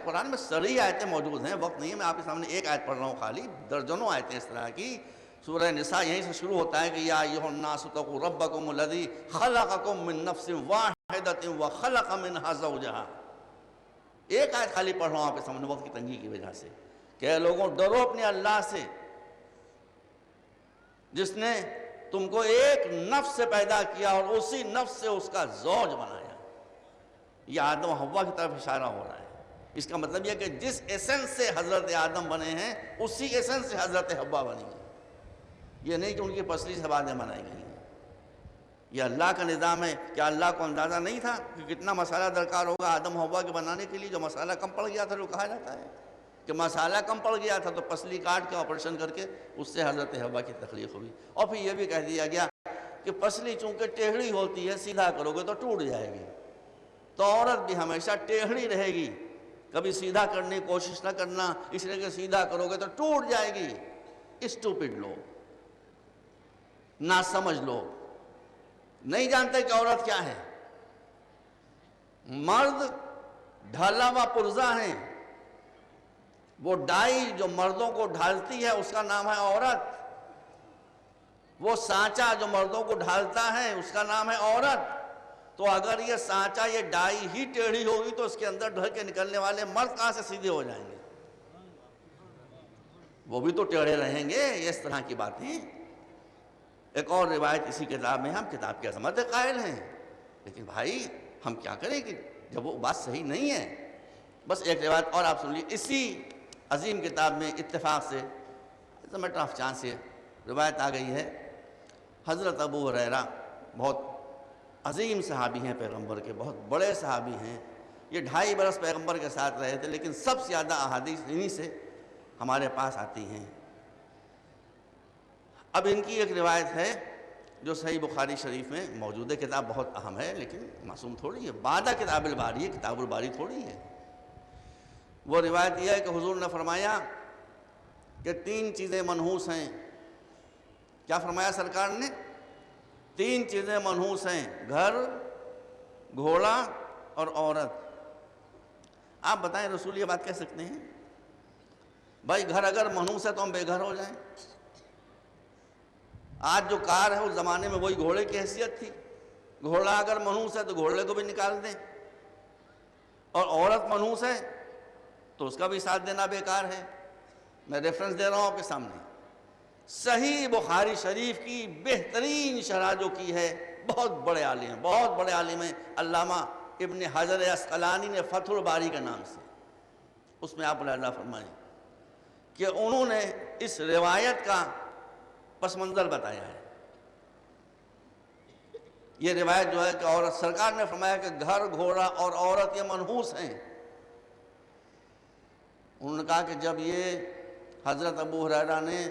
قرآن میں سری آیتیں موجود ہیں، وقت نہیں ہے، میں آپ کے سامنے ایک آیت پڑھ رہا ہوں، خالی درجنوں آیتیں اس طرح کی. سورہ نساء یہیں سے شروع ہوتا ہے کہ یا ایھا الناس اتقوا ربکم الذی خلقکم من نفس واحدۃ وخلق منھا زوجھا. ایک آیت خالی پڑھ رہا ہوں آپ کے سامنے وقت کی تنگی کی وجہ سے کہ اے لوگوں ڈرو اپنے اللہ سے جس نے تم کو ایک نفس سے پیدا کیا اور اسی نفس سے اس کا زوج بنایا. یہ آدم و حوا کی طرف اشارہ ہو رہا ہے. اس کا مطلب یہ کہ جس ایسنس سے حضرت آدم بنے ہیں اسی ایسنس سے حضرت حوا بنی ہیں. یہ نہیں کہ ان کی پسلی سے باتیں بنائی گئی ہیں. یہ اللہ کا نظام ہے. کیا اللہ کو اندازہ نہیں تھا کہ کتنا مسالہ درکار ہوگا آدم و حوا کے بنانے کے لیے؟ جو مسالہ کم پڑ گیا تھا جو کہا جاتا ہے کہ مسالہ کم پڑ گیا تھا تو پسلی کاٹ کے آپریشن کر کے اس سے حضرت حوا کی تخلیق ہوئی. اور پھر یہ بھی کہہ دیا گیا کہ پسلی چونکہ ٹیڑھی ہوتی ہے سیدھا کرو گے تو ٹوٹ جائے گی، تو عورت بھی ہمیشہ ٹیڑھی رہے گی. کبھی سیدھا کرنے کی کوشش نہ کرنا، اس لیے کہ سیدھا کرو گے تو ٹوٹ جائے گی. اسٹوپڈ لوگ، نہ سمجھ لوگ، نہیں جانتے کہ عورت کیا ہے. مرد ڈھالا ہوا پرزہ ہیں، وہ ڈائی جو مردوں کو ڈھالتی ہے اس کا نام ہے عورت. وہ سانچہ جو مردوں کو ڈھالتا ہے اس کا نام ہے عورت. تو اگر یہ سانچہ یہ ڈائی ہی ٹیڑھی ہوگی تو اس کے اندر ڈھل کے نکلنے والے مرد کہاں سے سیدھے ہو جائیں گے؟ وہ بھی تو ٹیڑھے رہیں گے. یہ اس طرح کی باتیں. ایک اور روایت اسی کتاب میں، ہم کتاب کی عظمت قائل ہیں لیکن بھائی ہم کیا کریں کہ جب وہ بات صحیح نہیں ہے. بس ایک روایت اور آپ سن لیجیے. اسی عظیم کتاب میں اتفاق سے میٹر آف چانس سے روایت آ گئی ہے. حضرت ابو ہریرہ بہت عظیم صحابی ہیں، پیغمبر کے بہت بڑے صحابی ہیں. یہ 2.5 برس پیغمبر کے ساتھ رہے تھے لیکن سب سے زیادہ احادیث انہی سے ہمارے پاس آتی ہیں. اب ان کی ایک روایت ہے جو صحیح بخاری شریف میں موجود ہے. کتاب بہت اہم ہے لیکن معصوم تھوڑی ہے، بعد کتاب الباری ہے، کتاب الباری تھوڑی ہے. وہ روایت یہ ہے کہ حضور نے فرمایا کہ 3 چیزیں منحوس ہیں. کیا فرمایا سرکار نے؟ 3 چیزیں منحوس ہیں، گھر، گھوڑا اور عورت. آپ بتائیں رسول یہ بات کہہ سکتے ہیں؟ بھائی گھر اگر منحوس ہے تو ہم بے گھر ہو جائیں؟ آج جو کار ہے اس زمانے میں وہی گھوڑے کی حیثیت تھی. گھوڑا اگر منحوس ہے تو گھوڑے کو بھی نکال دیں، اور عورت منحوس ہے تو اس کا بھی ساتھ دینا بیکار ہے. میں ریفرنس دے رہا ہوں آپ کے سامنے. صحیح بخاری شریف کی بہترین شرح جو کی ہے بہت بڑے عالم ہیں، بہت بڑے عالم ہیں، علامہ ابن حجر عسقلانی نے فتح الباری کے نام سے. اس میں آپ ملاحظہ فرمائیں کہ انہوں نے اس روایت کا پس منظر بتایا ہے. یہ روایت جو ہے کہ عورت، سرکار نے فرمایا کہ گھر، گھوڑا اور عورت یہ منحوس ہیں. انہوں نے کہا کہ جب یہ حضرت ابو ہریرہ نے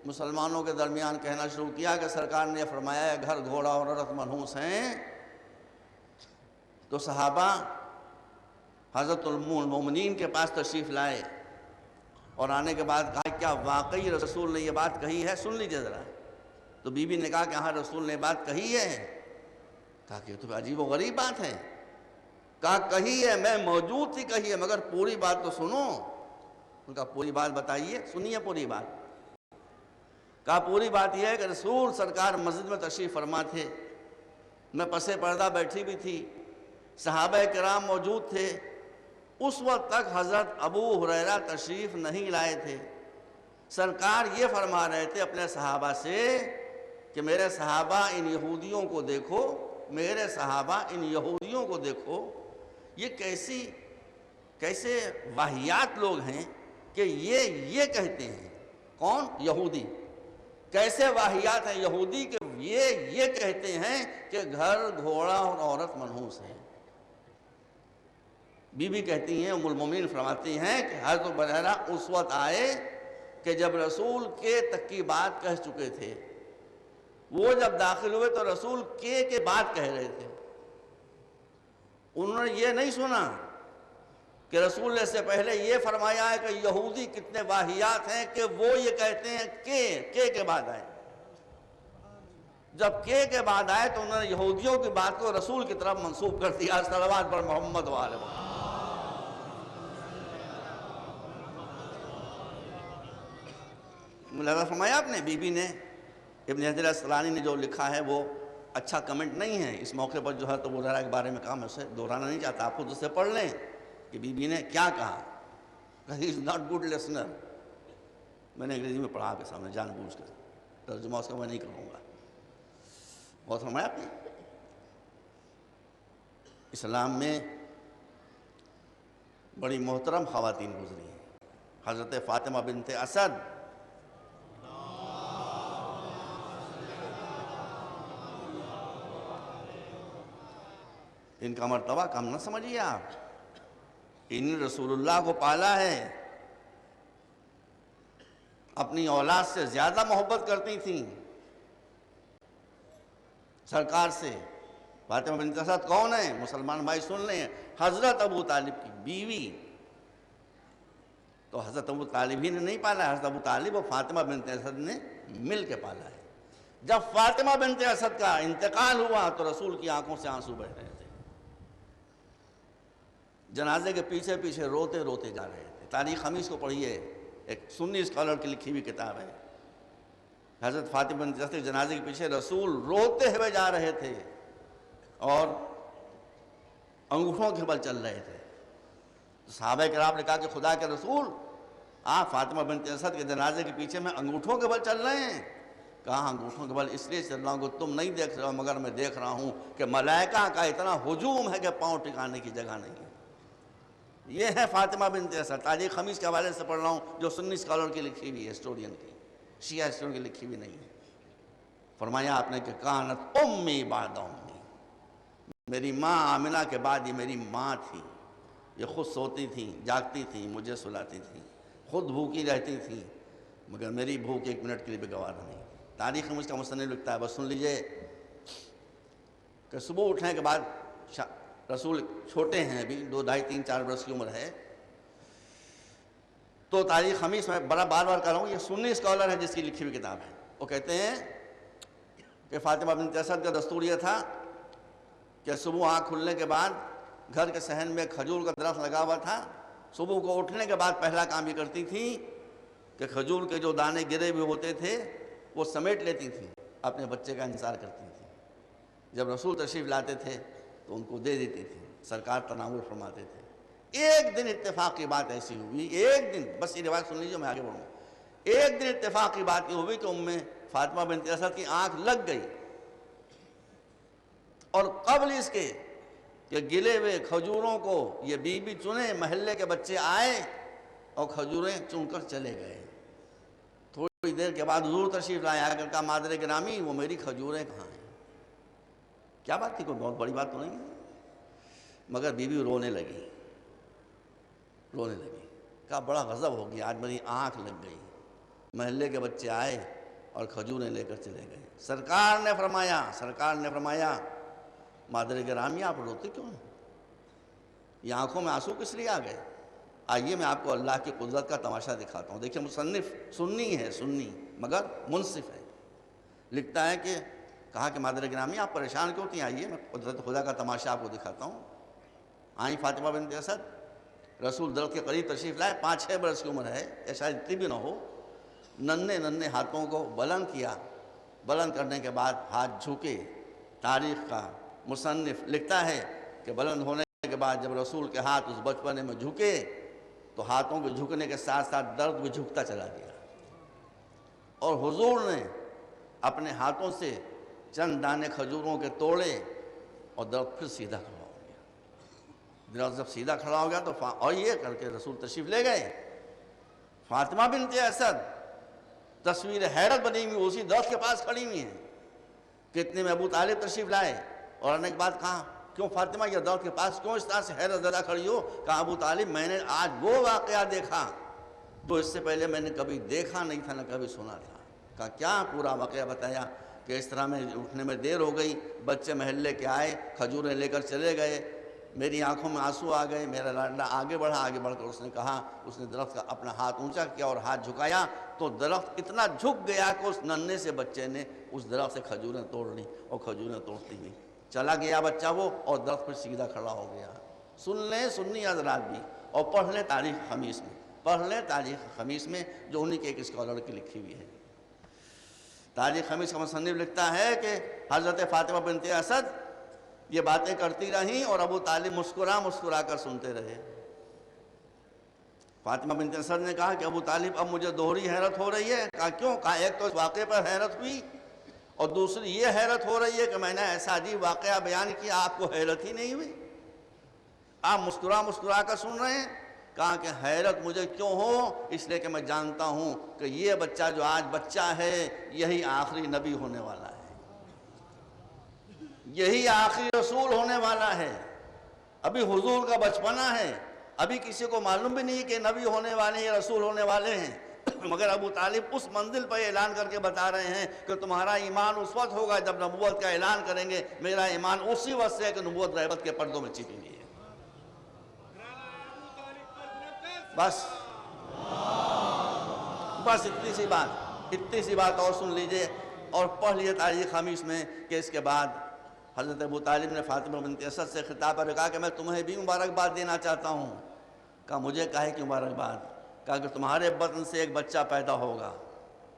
مسلمانوں کے درمیان کہنا شروع کیا کہ سرکار نے فرمایا ہے گھر، گھوڑا اور عورت منحوس ہیں، تو صحابہ حضرت المومنین کے پاس تشریف لائے اور آنے کے بعد کہا کیا واقعی رسول نے یہ بات کہی ہے؟ سن لیجیے ذرا. تو بی بی نے کہا کہ ہاں رسول نے بات کہی ہے. کہا کہ تو عجیب و غریب بات ہے. کہا کہی ہے، میں موجود تھی کہی ہے، مگر پوری بات تو سنو. ان کا پوری بات بتائیے، سنیے پوری بات. کہا پوری بات یہ ہے کہ رسول سرکار مسجد میں تشریف فرما تھے، میں پس پردہ بیٹھی بھی تھی، صحابہ کرام موجود تھے، اس وقت تک حضرت ابو ہریرہ تشریف نہیں لائے تھے۔ سرکار یہ فرما رہے تھے اپنے صحابہ سے کہ میرے صحابہ ان یہودیوں کو دیکھو، میرے صحابہ ان یہودیوں کو دیکھو، یہ کیسے واہیات لوگ ہیں کہ یہ کہتے ہیں۔ کون؟ یہودی۔ کیسے واہیات ہیں یہودی کہ یہ کہتے ہیں کہ گھر، گھوڑا اور عورت منحوس ہے۔ بی بی کہتی ہیں، ام المومنین فرماتی ہیں کہ حضرت ابو ہریرہ اس وقت آئے کہ جب رسول کے تک کی بات کہہ چکے تھے۔ وہ جب داخل ہوئے تو رسول کے بات کہہ رہے تھے۔ انہوں نے یہ نہیں سنا کہ رسول نے سے پہلے یہ فرمایا ہے کہ یہودی کتنے واہیات ہیں کہ وہ یہ کہتے ہیں کہ کے بعد آئے۔ جب کے بعد آئے تو انہوں نے یہودیوں کی بات کو رسول کی طرف منسوب کر دیا۔ صلوات پر محمد و آلہ محمد۔ ملاحظہ فرمایا آپ نے؟ بی بی نے، ابن حجر اسقلانی نے جو لکھا ہے وہ اچھا کمنٹ نہیں ہے اس موقع پر جو ہے تو ابو ہریرہ کے بارے میں کہا، میں اسے دہرانا نہیں چاہتا، آپ خود اسے پڑھ لیں کہ بی بی نے کیا کہا۔ ہی از ناٹ گڈ لسنر۔ میں نے انگریزی میں پڑھا آپ کے سامنے جان بوجھ کر، ترجمہ اس کا میں نہیں کروں گا۔ بہت فرمایا آپ نے؟ اسلام میں بڑی محترم خواتین گزری ہیں۔ حضرت فاطمہ بنت اسد، ان کا مرتبہ کم نہ سمجھیے آپ۔ انہوں نے رسول اللہ کو پالا ہے، اپنی اولاد سے زیادہ محبت کرتی تھیں سرکار سے۔ فاطمہ بنت اسد کون ہے؟ مسلمان بھائی سن لیں، حضرت ابو طالب کی بیوی۔ تو حضرت ابو طالب ہی نے نہیں پالا ہے، حضرت ابو طالب اور فاطمہ بنت اسد نے مل کے پالا ہے۔ جب فاطمہ بنت اسد کا انتقال ہوا تو رسول کی آنکھوں سے آنسو بہہ رہے تھے، جنازے کے پیچھے پیچھے روتے روتے جا رہے تھے۔ تاریخ خمیس کو پڑھیے، ایک سنی اسکالر کی لکھی ہوئی کتاب ہے۔ حضرت فاطمہ بنت اسد جنازے کے پیچھے رسول روتے ہوئے جا رہے تھے اور انگوٹھوں کے بل چل رہے تھے۔ صحابہ کرام نے کہا کہ خدا کے رسول، آپ فاطمہ بنت اسد کے جنازے کے پیچھے میں انگوٹھوں کے بل چل رہے ہیں؟ کہا انگوٹھوں کے بل اس لیے چل رہا ہوں کہ تم نہیں دیکھ رہے ہو، مگر میں دیکھ رہا ہوں کہ ملائکہ کا اتنا ہجوم ہے کہ پاؤں ٹکانے کی جگہ نہیں ہے۔ یہ ہے فاطمہ بنت اسد۔ تاریخ خمیس کے حوالے سے پڑھ رہا ہوں، جو سنی اسکالر کی لکھی ہوئی ہے، ہسٹورین کی، شیعہ ہسٹورین کی لکھی ہوئی نہیں ہے۔ فرمایا آپ نے کہ کانت امی بعد امی، میری ماں آمنہ کے بعد یہ میری ماں تھی۔ یہ خود سوتی تھیں، جاگتی تھیں، مجھے سلاتی تھیں، خود بھوکی رہتی تھیں، مگر میری بھوک ایک منٹ کے لیے بھی گوارا نہیں۔ تاریخ خمیس کا مصنف لکھتا ہے، بس سن لیجئے کہ صبح اٹھنے کے بعد، رسول چھوٹے ہیں ابھی، 2 ڈھائی 3 4 برس کی عمر ہے، تو تاریخ خمیس میں بار بار کر رہا ہوں، یہ سنی اسکالر ہے جس کی لکھی ہوئی کتاب ہے۔ وہ کہتے ہیں کہ فاطمہ بنت اسد کا دستور یہ تھا کہ صبح آنکھ کھلنے کے بعد گھر کے صحن میں کھجور کا درخت لگا ہوا تھا، صبح کو اٹھنے کے بعد پہلا کام یہ کرتی تھیں کہ کھجور کے جو دانے گرے ہوئے ہوتے تھے وہ سمیٹ لیتی تھیں، اپنے بچے کا انتظار کرتی تھیں۔ جب رسول تشریف لاتے تھے تو ان کو دے دیتی تھی، سرکار تناول فرماتے تھے۔ ایک دن اتفاق کی بات ایسی ہوئی، ایک دن، بس یہ روایت سن لیجیے میں آگے بڑھوں۔ ایک دن اتفاق کی بات یہ ہوئی کہ ام فاطمہ بنت اسد کی آنکھ لگ گئی، اور قبل اس کے کہ گلے ہوئے کھجوروں کو یہ بی بی چنے، محلے کے بچے آئے اور کھجوریں چن کر چلے گئے۔ تھوڑی دیر کے بعد حضور تشریف لائے، آ کر کہا مادر گرامی وہ میری کھجوریں کہاں ہیں؟ کیا بات تھی؟ کوئی بہت بڑی بات تو نہیں ہے، مگر بی بی رونے لگی، کہا بڑا غضب ہو گیا، آج میری آنکھ لگ گئی، محلے کے بچے آئے اور کھجوریں لے کر چلے گئے۔ سرکار نے فرمایا مادر گرامی آپ روتے کیوں ہیں؟ یہ آنکھوں میں آنسو کس لیے آ گئے؟ آئیے میں آپ کو اللہ کی قدرت کا تماشا دکھاتا ہوں۔ دیکھیں مصنف سنی مگر منصف ہے، لکھتا ہے کہ کہا کہ مادر گرامی آپ پریشان کیوں تھیں؟ آئیے میں قدرت خدا کا تماشا آپ کو دکھاتا ہوں۔ آئیں فاطمہ بنت اسد، رسول درخت کے قریب تشریف لائے، 5-6 برس کی عمر ہے یا شاید اتنی بھی نہ ہو، ننھے ہاتھوں کو بلند کیا، بلند کرنے کے بعد ہاتھ جھکے۔ تاریخ کا مصنف لکھتا ہے کہ بلند ہونے کے کے بعد جب رسول کے ہاتھ اس بچپنے میں جھکے تو ہاتھوں کے جھکنے کے ساتھ ساتھ درد بھی جھکتا چلا گیا، اور حضور نے اپنے ہاتھوں سے چند دانے کھجوروں کے توڑے اور درد پھر سیدھا کھڑا ہو گیا۔ درد جب سیدھا کھڑا ہو گیا تو اور یہ کر کے رسول تشریف لے گئے۔ فاطمہ بنت اسد تصویر حیرت بنی ہوئی اسی درخت کے پاس کھڑی ہوئی ہیں کہ اتنے میں ابو طالب تشریف لائے، اور آنے کے بعد کہا کیوں فاطمہ یہ درخت کے پاس کیوں اس طرح سے حیرت زدہ کھڑی ہو؟ کہا ابو طالب میں نے آج وہ واقعہ دیکھا تو اس سے پہلے میں نے کبھی دیکھا نہیں تھا نہ کبھی سنا تھا۔ کہا کیا؟ پورا واقعہ بتایا کہ اس طرح میں اٹھنے میں دیر ہو گئی، بچے محلے کے آئے، کھجوریں لے کر چلے گئے، میری آنکھوں میں آنسو آ گئے، میرا لاڈلا آگے بڑھا، آگے بڑھ کر اس نے کہا، اس نے درخت کا اپنا ہاتھ اونچا کیا اور ہاتھ جھکایا تو درخت اتنا جھک گیا کہ اس ننھے سے بچے نے اس درخت سے کھجوریں توڑ لی، اور کھجوریں توڑتی ہوئی چلا گیا بچہ وہ، اور درخت پہ سیدھا کھڑا ہو گیا۔ سن لیں سنی حضرات بھی، اور پڑھ لیں تاریخ خمیس میں، پڑھ لیں تاریخ خمیس میں جو انہی کے ایک اسکالر کی لکھی ہوئی ہے۔ تاریخ خمیس کا مصنف لکھتا ہے کہ حضرت فاطمہ بنت اسد یہ باتیں کرتی رہیں اور ابو طالب مسکرا کر سنتے رہے۔ فاطمہ بنت اسد نے کہا کہ ابو طالب اب مجھے دوہری حیرت ہو رہی ہے۔ کہا کیوں؟ کہا ایک تو اس واقعے پر حیرت ہوئی، اور دوسری یہ حیرت ہو رہی ہے کہ میں نے ایسا عجیب واقعہ بیان کیا آپ کو حیرت ہی نہیں ہوئی، آپ مسکرا کر سن رہے ہیں۔ کہا کہ حیرت مجھے کیوں ہو؟ اس لیے کہ میں جانتا ہوں کہ یہ بچہ جو آج بچہ ہے یہی آخری نبی ہونے والا ہے، یہی آخری رسول ہونے والا ہے۔ ابھی حضور کا بچپنا ہے، ابھی کسی کو معلوم بھی نہیں کہ نبی ہونے والے ہیں یا رسول ہونے والے ہیں، مگر ابو طالب اس منزل پر اعلان کر کے بتا رہے ہیں کہ تمہارا ایمان اس وقت ہوگا جب نبوت کا اعلان کریں گے، میرا ایمان اسی وقت سے ہے کہ نبوت غیبت کے پردوں میں چھپی ہوئی ہے۔ بس اتنی سی بات اور سن لیجئے اور پڑھ لیجئے تاریخ خمیس میں کہ اس کے بعد حضرت ابو طالب نے فاطمہ بنت اسد سے خطاب پر کہا کہ میں تمہیں بھی مبارکباد دینا چاہتا ہوں۔ کہا مجھے کہے کہ مبارکباد؟ کہا کہ تمہارے بطن سے ایک بچہ پیدا ہوگا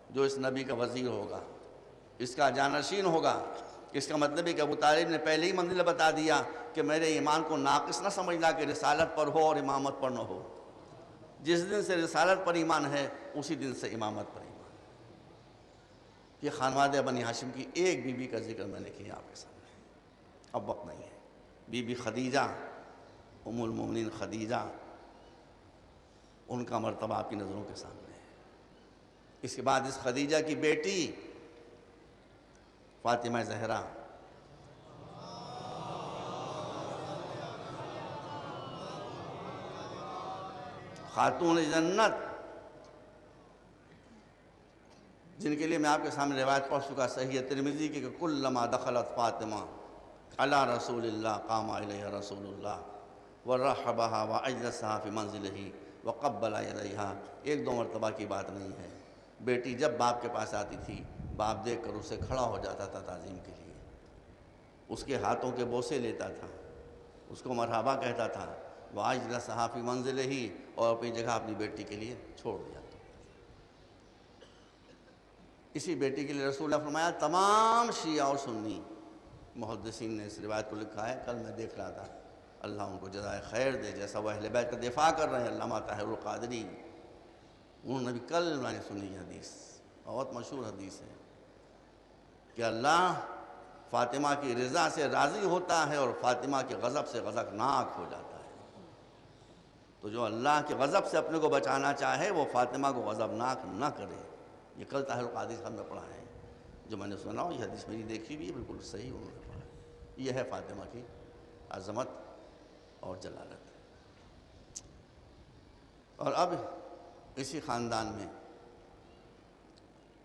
جو اس نبی کا وزیر ہوگا، اس کا جانشین ہوگا۔ اس کا مطلب ہے کہ ابو طالب نے پہلے ہی منزل بتا دیا کہ میرے ایمان کو ناقص نہ سمجھنا کہ رسالت پر ہو اور امامت پر نہ ہو، جس دن سے رسالت پر ایمان ہے اسی دن سے امامت پر ایمان۔ یہ خانوادہ بنی ہاشم کی ایک بی بی کا ذکر میں نے کیا آپ کے سامنے، اب وقت نہیں ہے۔ بی بی خدیجہ، ام المومنین خدیجہ، ان کا مرتبہ آپ کی نظروں کے سامنے ہے۔ اس کے بعد اس خدیجہ کی بیٹی فاطمہ زہرا، خاتون جنت، جن کے لیے میں آپ کے سامنے روایت پڑھ چکا صحیح ترمذی کی کہ کلما دخلت فاطمہ علی رسول اللہ قام الیہ رسول اللہ ورحبها واجلسها فی منزلہ وقبل یدیہا۔ ایک دو مرتبہ کی بات نہیں ہے، بیٹی جب باپ کے پاس آتی تھی باپ دیکھ کر اسے کھڑا ہو جاتا تھا تعظیم کے لیے، اس کے ہاتھوں کے بوسے لیتا تھا، اس کو مرحبا کہتا تھا، واجلسها فی منزلہ، اور اپنی جگہ اپنی بیٹی کے لیے چھوڑ دیا۔ اسی بیٹی کے لیے رسول اللہ فرمایا تمام شیعہ اور سنی محدثین نے اس روایت کو لکھا ہے، کل میں دیکھ رہا تھا، اللہ ان کو جزائے خیر دے، جیسا وہ اہل بیت کا دفاع کر رہے ہیں علامہ طاہر القادری، انہوں نے بھی کل میں نے سنی یہ حدیث، بہت مشہور حدیث ہے کہ اللہ فاطمہ کی رضا سے راضی ہوتا ہے اور فاطمہ کے غضب سے غضبناک ہو جاتا ہے۔ تو جو اللہ کے غضب سے اپنے کو بچانا چاہے وہ فاطمہ کو غضبناک نہ کرے۔ یہ کل طاہر القادری صاحب نے پڑھا ہے، جو میں نے سنا ہو، یہ حدیث میری دیکھی بھی ہے، بالکل صحیح انہوں نے پڑھا ہے۔ یہ ہے فاطمہ کی عظمت اور جلالت۔ اور اب اسی خاندان میں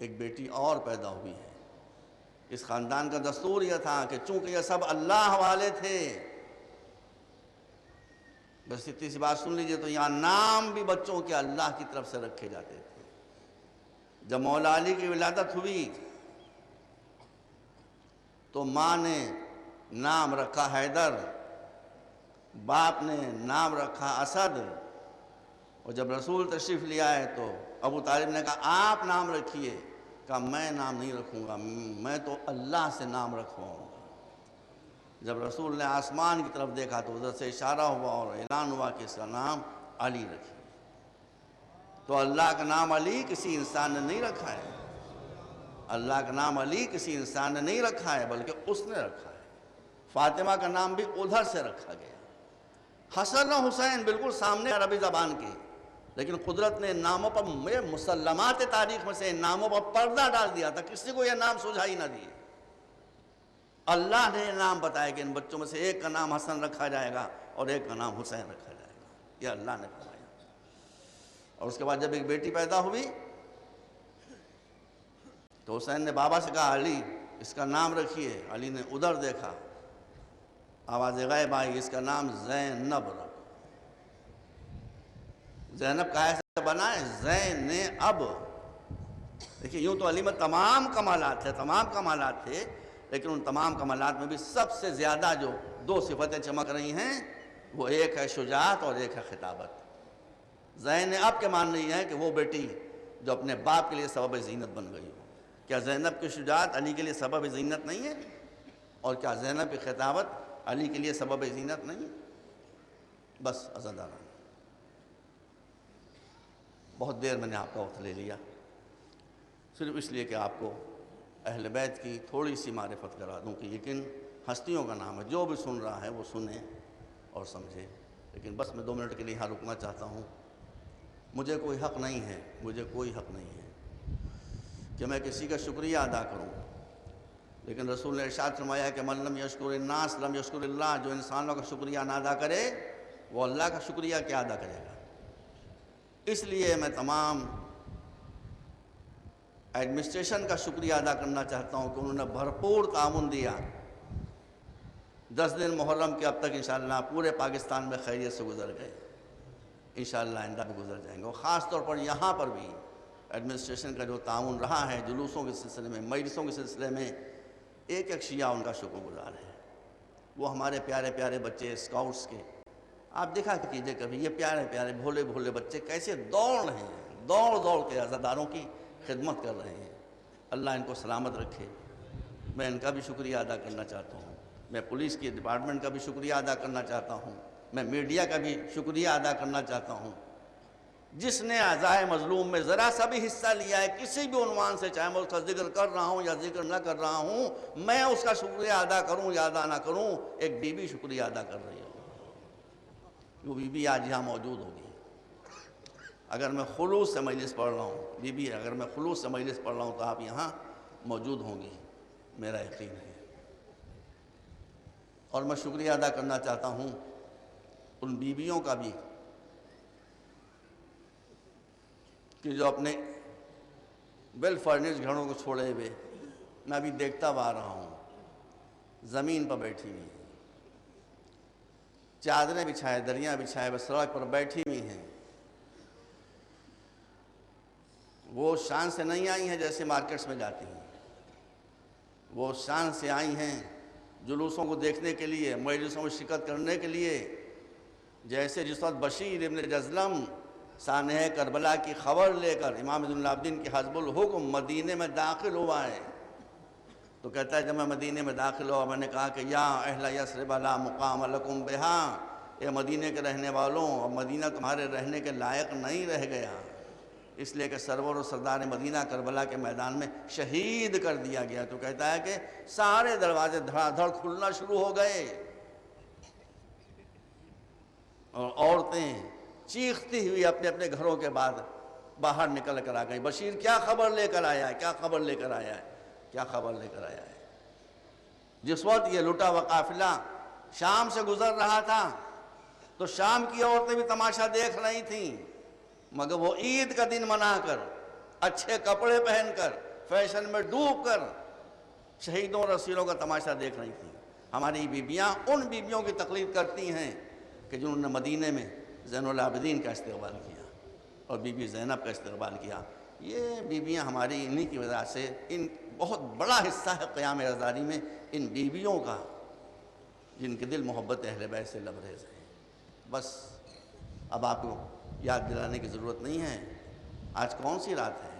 ایک بیٹی اور پیدا ہوئی ہے۔ اس خاندان کا دستور یہ تھا کہ چونکہ یہ سب اللہ والے تھے، بس اتنی سی بات سن لیجئے تو یہاں نام بھی بچوں کے اللہ کی طرف سے رکھے جاتے تھے۔ جب مولا علی کی ولادت ہوئی تو ماں نے نام رکھا حیدر، باپ نے نام رکھا اسد، اور جب رسول تشریف لے آئے تو ابو طالب نے کہا آپ نام رکھیے، کہا میں نام نہیں رکھوں گا، میں تو اللہ سے نام رکھواؤں گا۔ جب رسول نے آسمان کی طرف دیکھا تو ادھر سے اشارہ ہوا اور اعلان ہوا کہ اس کا نام علی رکھیے۔ تو اللہ کا نام علی کسی انسان نے نہیں رکھا ہے، اللہ کا نام علی کسی انسان نے نہیں رکھا ہے بلکہ اس نے رکھا ہے۔ فاطمہ کا نام بھی ادھر سے رکھا گیا۔ حسن و حسین بالکل سامنے عربی زبان کے، لیکن قدرت نے ناموں پر مسلمات تاریخ میں سے ناموں پر پردہ ڈال دیا تھا، کسی کو یہ نام سجھائی نہ دیے۔ اللہ نے یہ نام بتایا کہ ان بچوں میں سے ایک کا نام حسن رکھا جائے گا اور ایک کا نام حسین رکھا جائے گا، یہ اللہ نے فرمایا۔ اور اس کے بعد جب ایک بیٹی پیدا ہوئی تو حسین نے بابا سے کہا علی اس کا نام رکھیے۔ علی نے ادھر دیکھا، آواز غیب آئی اس کا نام زینب رکھو۔ زینب کہا سے بنا ہے زینب۔ دیکھیے یوں تو علی میں تمام کمالات تھے، لیکن ان تمام کمالات میں بھی سب سے زیادہ جو دو صفتیں چمک رہی ہیں وہ ایک ہے شجاعت اور ایک ہے خطابت۔ زینب کے معنی یہ ہے کہ وہ بیٹی جو اپنے باپ کے لیے سبب زینت بن گئی ہو۔ کیا زینب کی شجاعت علی کے لیے سبب زینت نہیں ہے؟ اور کیا زینب کی خطابت علی کے لیے سبب زینت نہیں ہے؟ بس عزیزان، بہت دیر میں نے آپ کا وقت لے لیا، صرف اس لیے کہ آپ کو اہل بیت کی تھوڑی سی معرفت کرا دوں کہ یہ کن ہستیوں کا نام ہے۔ جو بھی سن رہا ہے وہ سنے اور سمجھے، لیکن بس میں 2 منٹ کے لیے یہاں رکنا چاہتا ہوں۔ مجھے کوئی حق نہیں ہے کہ میں کسی کا شکریہ ادا کروں، لیکن رسول نے ارشاد فرمایا کہ من لم یشکر الناس لم یشکر اللہ، جو انسانوں کا شکریہ نہ ادا کرے وہ اللہ کا شکریہ کیا ادا کرے گا۔ اس لیے میں تمام ایڈمنسٹریشن کا شکریہ ادا کرنا چاہتا ہوں کہ انہوں نے بھرپور تعاون دیا۔ 10 دن محرم کے اب تک انشاءاللہ پورے پاکستان میں خیریت سے گزر گئے، انشاءاللہ آئندہ بھی گزر جائیں گے۔ اور خاص طور پر یہاں پر بھی ایڈمنسٹریشن کا جو تعاون رہا ہے جلوسوں کے سلسلے میں، مجلسوں کے سلسلے میں، ایک ایک شیعہ ان کا شکر گزار ہے۔ وہ ہمارے پیارے پیارے بچے اسکاؤٹس کے، آپ دیکھا کیجئے کبھی یہ پیارے پیارے بھولے بھولے بچے کیسے دوڑ رہے ہیں، دوڑ کے عزاداروں کی خدمت کر رہے ہیں۔ اللہ ان کو سلامت رکھے۔ میں ان کا بھی شکریہ ادا کرنا چاہتا ہوں، میں پولیس کی ڈپارٹمنٹ کا بھی شکریہ ادا کرنا چاہتا ہوں، میں میڈیا کا بھی شکریہ ادا کرنا چاہتا ہوں۔ جس نے عزائے مظلوم میں ذرا سا بھی حصہ لیا ہے کسی بھی عنوان سے، چاہے میں اس کا ذکر کر رہا ہوں یا ذکر نہ کر رہا ہوں، میں اس کا شکریہ ادا کروں یا ادا نہ کروں، ایک بی بی شکریہ ادا کر رہی ہے۔ وہ بی بی آج یہاں موجود ہوگی۔ اگر میں خلوص سے مجلس پڑھ رہا ہوں، بی بی اگر میں خلوص سے مجلس پڑھ رہا ہوں تو آپ یہاں موجود ہوں گی، میرا یقین ہے۔ اور میں شکریہ ادا کرنا چاہتا ہوں ان بیویوں کا بھی کہ جو اپنے ویل فرنسڈ گھروں کو چھوڑے ہوئے، میں ابھی دیکھتا ہوا آ رہا ہوں، زمین پر بیٹھی ہوئی ہیں، چادریں بچھائے، دریاں بچھائے، بس سڑک پر بیٹھی ہوئی ہیں۔ وہ شان سے نہیں آئی ہیں جیسے مارکیٹس میں جاتی ہیں، وہ شان سے آئی ہیں جلوسوں کو دیکھنے کے لیے، مجلسوں میں شرکت کرنے کے لیے، جیسے جس وقت بشیر ابن جزلم سانحہ کربلا کی خبر لے کر امام زین العابدین کے حسب الحکم مدینے میں داخل ہوا ہے، تو کہتا ہے جب میں مدینے میں داخل ہوا میں نے کہا کہ یا اہل یثرب لا مقام لکم بہا، اے مدینے کے رہنے والوں، اب مدینہ تمہارے رہنے کے لائق نہیں رہ گیا، اس لیے کہ سرور و سردار مدینہ کربلا کے میدان میں شہید کر دیا گیا۔ تو کہتا ہے کہ سارے دروازے دھڑا دھڑ کھلنا شروع ہو گئے اور عورتیں چیختی ہوئی اپنے اپنے گھروں کے بعد باہر نکل کر آ گئی، بشیر کیا خبر لے کر آیا ہے، کیا خبر لے کر آیا ہے، کیا خبر لے کر آیا ہے۔ جس وقت یہ لٹا ہوا قافلہ شام سے گزر رہا تھا تو شام کی عورتیں بھی تماشا دیکھ رہی تھیں، مگر وہ عید کا دن منا کر، اچھے کپڑے پہن کر، فیشن میں ڈوب کر شہیدوں اور اسیروں کا تماشا دیکھ رہی تھیں۔ ہماری بیویاں ان بیویوں کی تقلید کرتی ہیں کہ جنہوں نے مدینے میں زین العابدین کا استقبال کیا اور بی بی زینب کا استقبال کیا۔ یہ بیویاں ہماری انہی کی وجہ سے، ان بہت بڑا حصہ ہے قیام عزاداری میں ان بیویوں کا، جن کے دل محبت اہل بیت سے لبریز ہے۔ بس اب آپ کو یاد دلانے کی ضرورت نہیں ہے آج کون سی رات ہے۔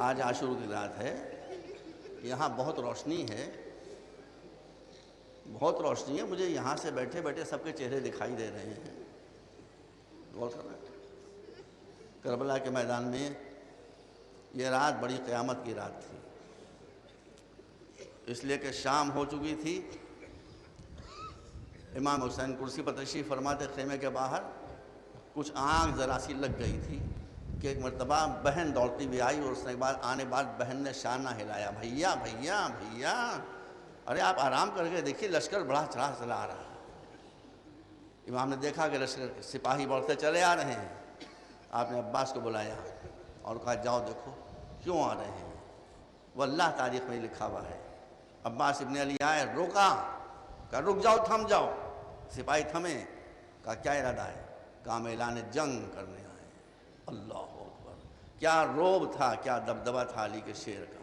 آج عاشور کی رات ہے، یہاں بہت روشنی ہے، بہت روشنی ہے، مجھے یہاں سے بیٹھے بیٹھے سب کے چہرے دکھائی دے رہے ہیں۔ غور کرنا، کربلا کے میدان میں یہ رات بڑی قیامت کی رات تھی، اس لیے کہ شام ہو چکی تھی، امام حسین کرسی پر تشریف فرماتے خیمے کے باہر، کچھ آنکھ ذرا سی لگ گئی تھی کہ ایک مرتبہ بہن دوڑتی بھی آئی، اور اس نے آنے بعد بہن نے شانہ ہلایا، بھیا بھیا بھیا، ارے آپ آرام کر کے دیکھیے لشکر بڑا چلا آ رہا ہے۔ امام نے دیکھا کہ لشکر سپاہی بڑھتے چلے آ رہے ہیں، آپ نے عباس کو بلایا اور کہا جاؤ دیکھو کیوں آ رہے ہیں، واللہ تاریخ میں لکھا ہوا ہے۔ عباس ابن علی آئے، روکا، کہا رک جاؤ، تھم جاؤ، سپاہی تھمے، کہا کیا ارادہ ہے، کہا ہم اعلان جنگ کرنے آئے۔ اللہ اکبر، کیا روب تھا، کیا دبدبہ تھا علی کے شیر کا،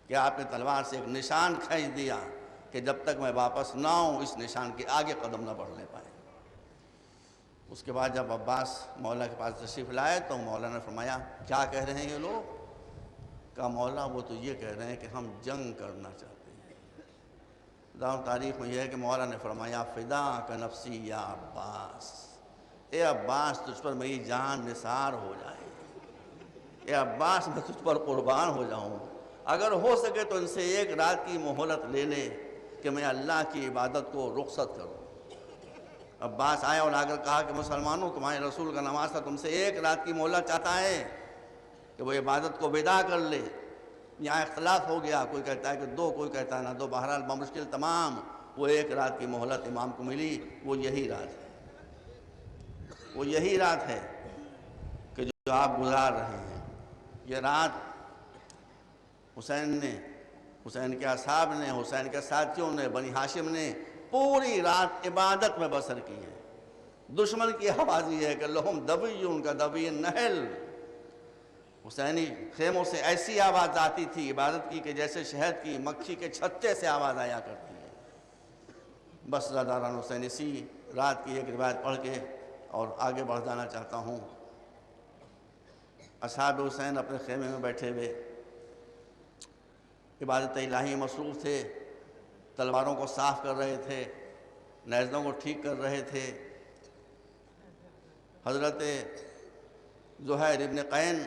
کہ آپ نے تلوار سے ایک نشان کھینچ دیا کہ جب تک میں واپس نہ ہوں اس نشان کے آگے قدم نہ بڑھنے پائے۔ اس کے بعد جب عباس مولا کے پاس تشریف لائے تو مولا نے فرمایا کیا کہہ رہے ہیں یہ لوگ، کہا مولا وہ تو یہ کہہ رہے ہیں کہ ہم جنگ کرنا چاہتے ہیں۔ دار تاریخ میں یہ ہے کہ مولا نے فرمایا فدا کا نفسی یا عباس، اے عباس تجھ پر میری جان نثار ہو جائے، اے عباس میں تجھ پر قربان ہو جاؤں، اگر ہو سکے تو ان سے ایک رات کی مہلت لے لے کہ میں اللہ کی عبادت کو رخصت کروں۔ عباس آئے اور آ کر کہا کہ مسلمانوں تمہارے رسول کا نماز تھا، تم سے ایک رات کی مہلت چاہتا ہے کہ وہ عبادت کو ودا کر لے۔ یہاں اختلاف ہو گیا، کوئی کہتا ہے کہ دو، کوئی کہتا ہے نہ دو، بہرحال بمشکل تمام وہ ایک رات کی مہلت امام کو ملی، وہ یہی رات ہے، وہ یہی رات ہے کہ جو آپ گزار رہے ہیں۔ یہ رات حسین نے، حسین کے اصحاب نے، حسین کے ساتھیوں نے، بنی ہاشم نے پوری رات عبادت میں بسر کی ہے۔ دشمن کی آواز یہ ہے کہ لہم دبیون کا دبی نہل، حسینی خیموں سے ایسی آواز آتی تھی عبادت کی کہ جیسے شہد کی مکھی کے چھتے سے آواز آیا کرتی ہے۔ بس زاداران حسین اسی رات کی ایک روایت پڑھ کے اور آگے بڑھ جانا چاہتا ہوں۔ اصحاب حسین اپنے خیمے میں بیٹھے ہوئے عبادت الہی مصروف تھے، تلواروں کو صاف کر رہے تھے، نیزوں کو ٹھیک کر رہے تھے۔ حضرت زہیر ابن قین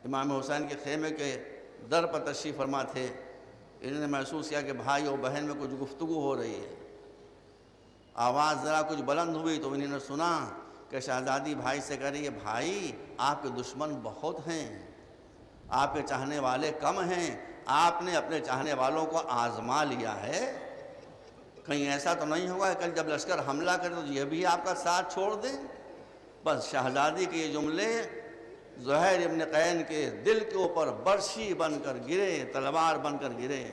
امام حسین کے خیمے کے در پر تشریف فرما تھے، انہوں نے محسوس کیا کہ بھائی اور بہن میں کچھ گفتگو ہو رہی ہے، آواز ذرا کچھ بلند ہوئی تو انہوں نے سنا کہ شہزادی بھائی سے کہہ رہی ہے بھائی آپ کے دشمن بہت ہیں، آپ کے چاہنے والے کم ہیں، آپ نے اپنے چاہنے والوں کو آزما لیا ہے، کہیں ایسا تو نہیں ہوگا کہ کل جب لشکر حملہ کرے تو یہ بھی آپ کا ساتھ چھوڑ دیں۔ بس شہزادی کے یہ جملے زہیر ابن قین کے دل کے اوپر برچھی بن کر گرے، تلوار بن کر گرے،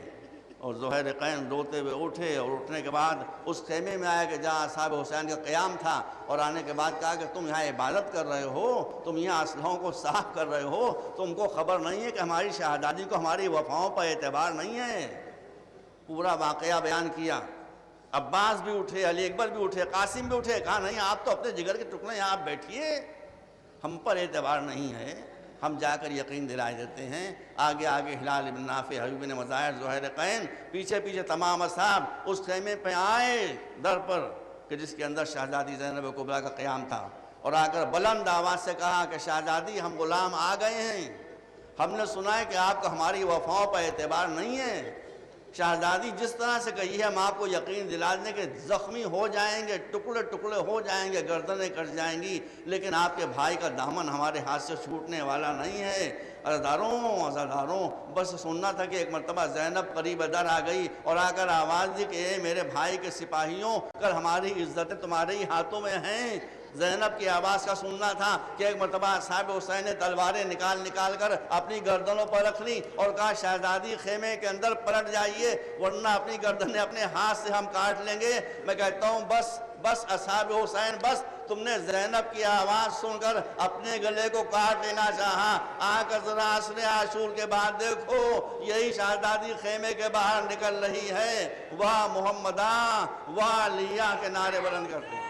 اور زہیر قین روتے ہوئے اٹھے، اور اٹھنے کے بعد اس خیمے میں آیا کہ جہاں اصحاب حسین کا قیام تھا، اور آنے کے بعد کہا کہ تم یہاں عبادت کر رہے ہو، تم یہاں اسلحوں کو صاف کر رہے ہو، تم کو خبر نہیں ہے کہ ہماری شہادادی کو ہماری وفاؤں پر اعتبار نہیں ہے۔ پورا واقعہ بیان کیا۔ عباس بھی اٹھے، علی اکبر بھی اٹھے، قاسم بھی اٹھے، کہا نہیں آپ تو اپنے جگر کے ٹکڑے یہاں آپ بیٹھیے، ہم پر اعتبار نہیں ہے، ہم جا کر یقین دلائے دیتے ہیں۔ آگے آگے ہلال ابن نافع، حبیب بن مظاہر، زہیر قین، پیچھے پیچھے تمام اصحاب اس خیمے پہ آئے در پر کہ جس کے اندر شہزادی زینب کبریٰ کا قیام تھا، اور آ کر بلند آواز سے کہا کہ شہزادی ہم غلام آ گئے ہیں، ہم نے سنا ہے کہ آپ کو ہماری وفاؤں پر اعتبار نہیں ہے۔ شہزادی جس طرح سے کہی ہے ہم آپ کو یقین دلا دیں کہ زخمی ہو جائیں گے، ٹکڑے ٹکڑے ہو جائیں گے، گردنیں کٹ جائیں گی، لیکن آپ کے بھائی کا دامن ہمارے ہاتھ سے چھوٹنے والا نہیں ہے۔ عزاداروں بس سننا تھا کہ ایک مرتبہ زینب قریب در آ گئی اور آ کر آواز دی کہ اے میرے بھائی کے سپاہیوں، کل ہماری عزتیں تمہارے ہی ہاتھوں میں ہیں۔ زینب کی آواز کا سننا تھا کہ ایک مرتبہ اصحاب حسین نے تلواریں نکال کر اپنی گردنوں پر رکھ لی اور کہا شہزادی خیمے کے اندر پلٹ جائیے ورنہ اپنی گردنیں اپنے ہاتھ سے ہم کاٹ لیں گے۔ میں کہتا ہوں بس اصحاب حسین بس، تم نے زینب کی آواز سن کر اپنے گلے کو کاٹ لینا چاہا، آ کر ذرا عصر عاشور کے بعد دیکھو یہی شہزادی خیمے کے باہر نکل رہی ہے، واہ محمدہ واہ علیہ کے نعرے بلند کرتے ہیں۔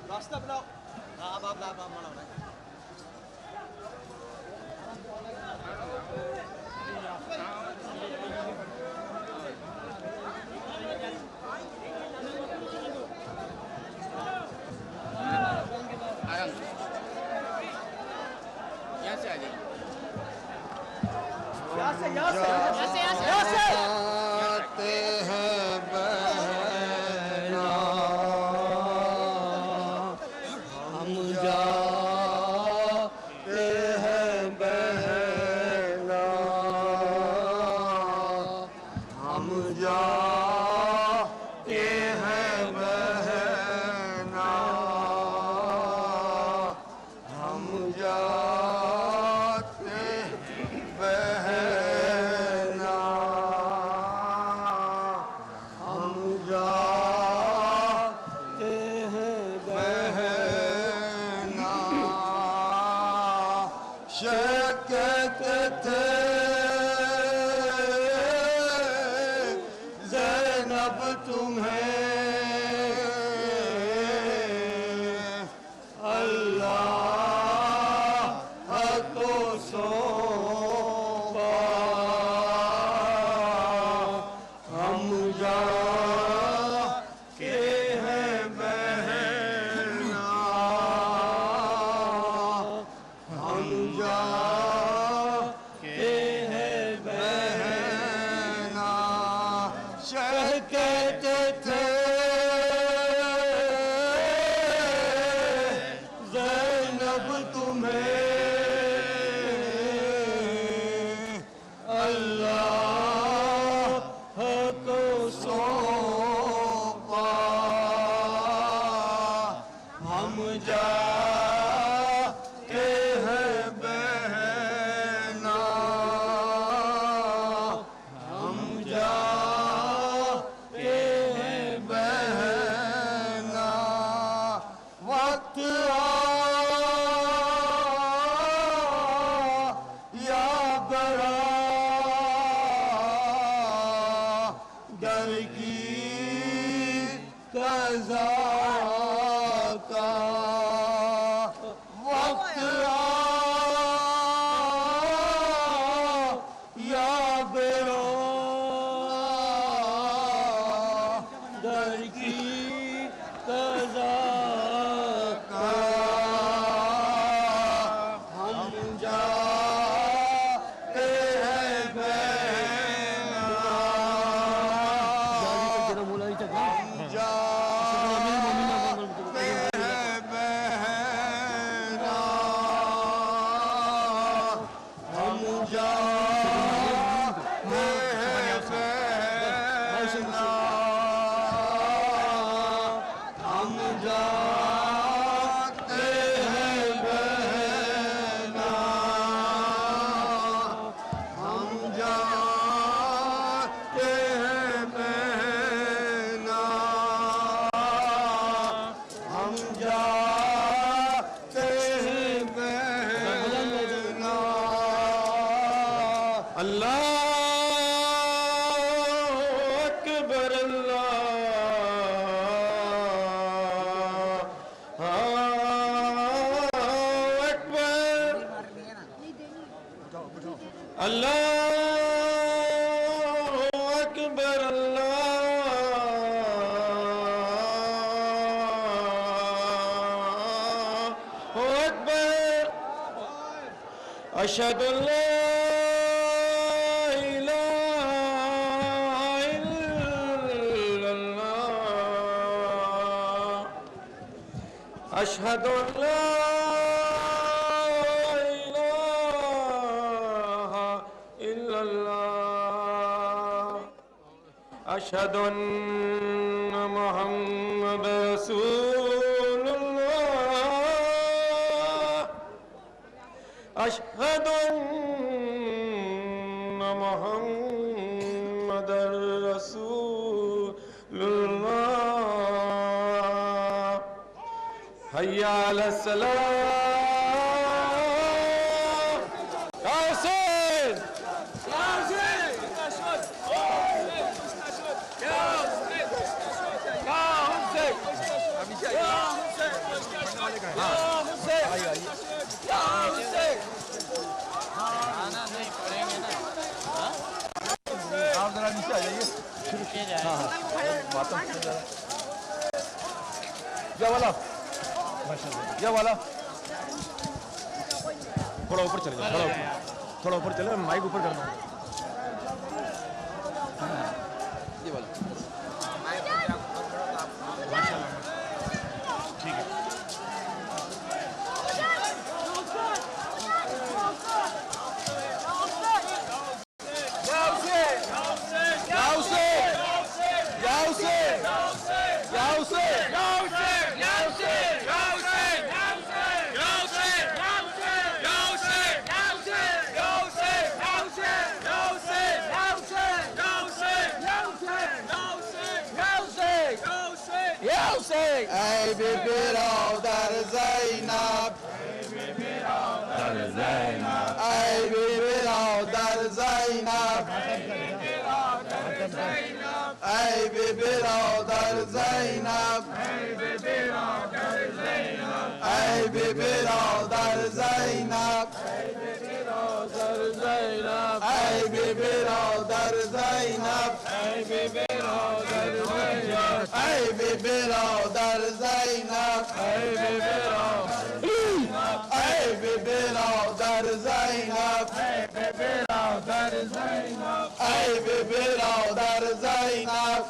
راستہ بناؤ. آپ جاتے ہیں بہنا ہم جاتے ہیں بہنا ہم جاتے ہیں بہنا ہم جاتے بہنا ہم جاتے ہیں بہنا شیخ کہتے تھے زینب تمہیں اللہ کو سونپا ہم جاتے ہیں بہنا ہم جاتے ہیں بہنا شیخ کہتے تھے زینب تمہیں اللہ کو سونپا ہم جاتے ہیں بہنا ہم جاتے ہیں بہنا وقت یا برا در کی قضا کا وقت یا برا در کی قضا کا ہم جاتے ہیں بہنا ہم جاتے ہیں بہنا ہم جاتے ہیں بہنا ہم جاتے ہیں بہنا ہم جاتے ہیں بہنا ہم جاتے ہیں بہنا اللہ اکبر اللہ اکبر اللہ اکبر اللہ اکبر اشہد ان لا الہ الا اللہ اشہد ان لا الہ الا اللہ اشہد ان محمد رسول اللہ اشہد ان محمد رسول اللہ حی علی الصلاة قاسم آپ ذرا نیچے آ جائیے. یہ والا تھوڑا اوپر چلے جاؤ, تھوڑا اوپر چلے, مائک اوپر کرنا. یہ والا ای بی برادر زینب, ای بی برادر زینب, ای بی برادر زینب, ای بی برادر زینب, ای بی برادر زینب, ای بی برادر زینب, ای بی برادر زینب, ای بی برادر زینب, ای بی برادر زینب.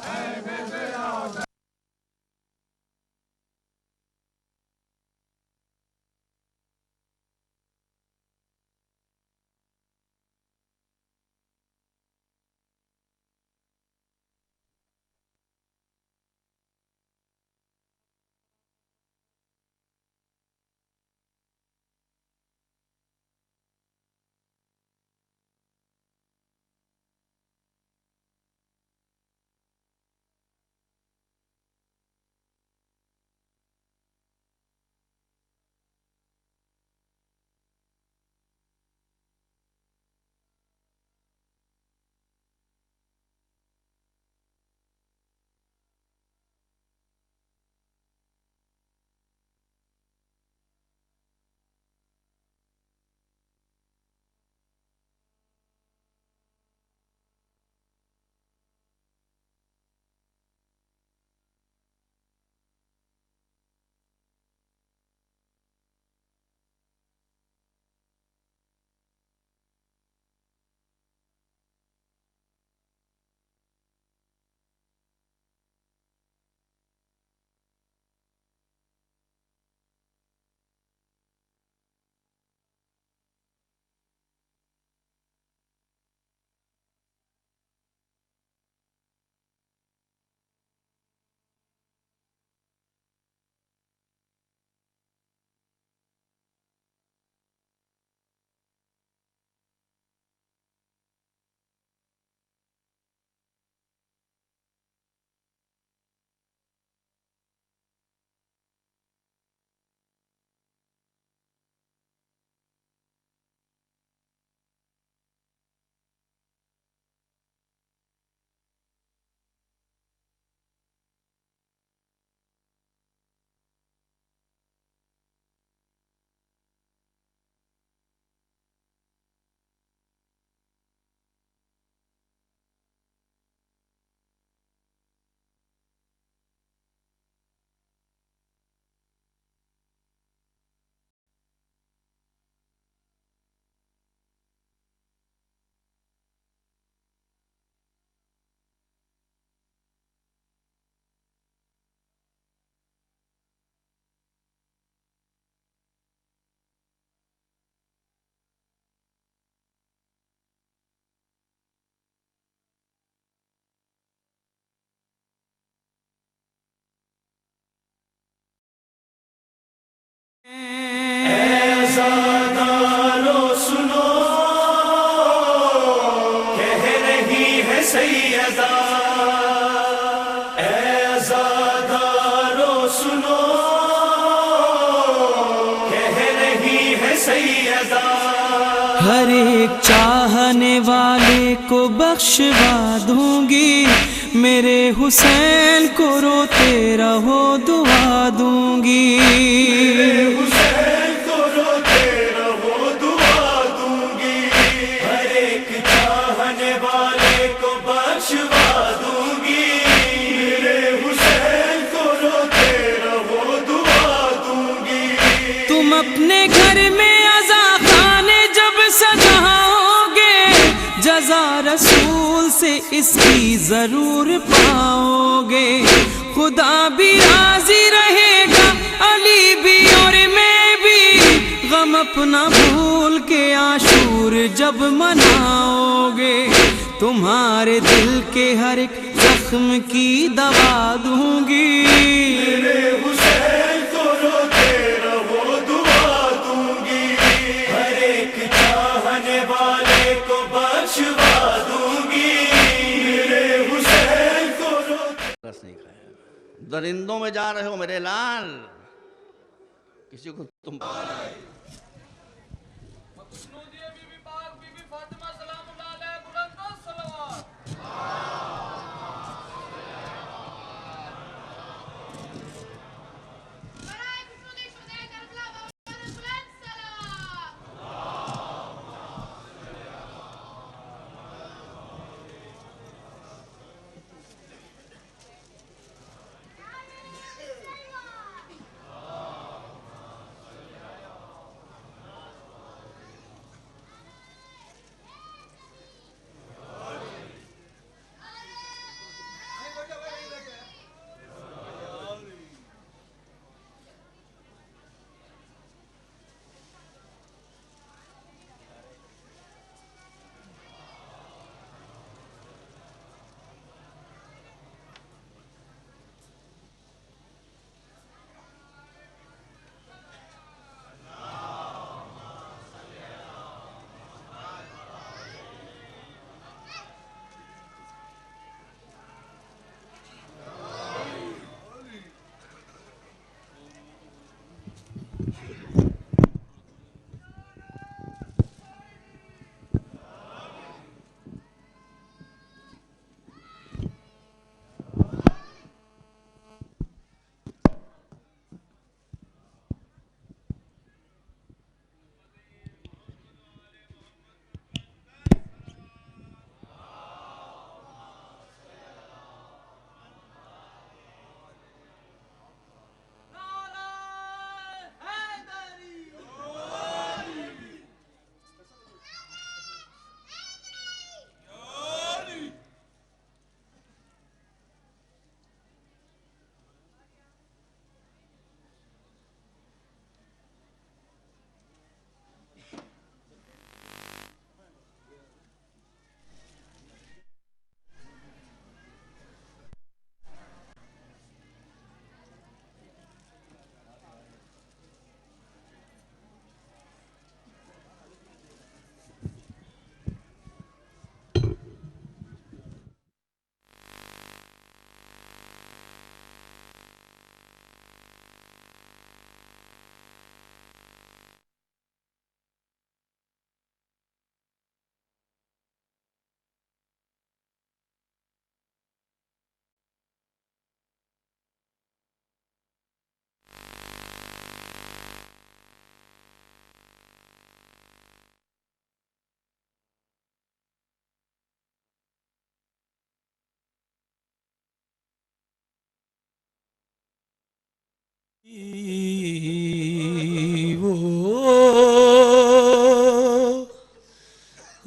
ہر ایک چاہنے والے کو بخشوا دوں گی، میرے حسین کو روتے رہو دعا دوں گی۔ اپنے گھر میں عزا خانے جب سجاؤ گے جزا رسول سے اس کی ضرور پاؤ گے خدا بھی راضی رہے گا علی بھی اور میں بھی غم اپنا بھول کے عاشور جب مناؤ گے تمہارے دل کے ہر ایک زخم کی دوا دوں گی میرے حسین کو روتے رہو دعا دوں گی ہر ایک چاہنے والے کو بخشوا دوں گی میرے حسین کو روتے رس نہیں کھایا درندوں میں جا رہے ہو میرے لال کسی کو تم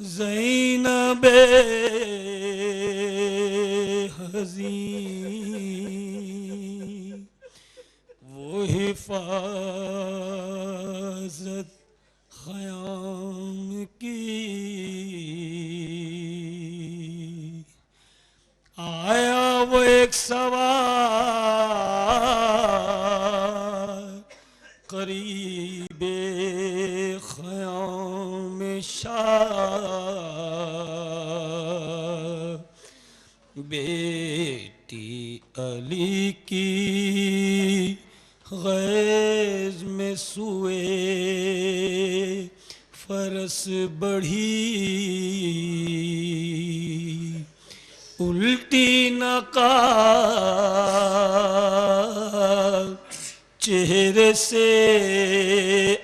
زینب حزین وہ حفاظت خیام کی آیا وہ ایک سوار قریب خیام شاہ بیٹی علی کی غیظ میں سوئے فرس بڑھی الٹی نقاب چہرے سے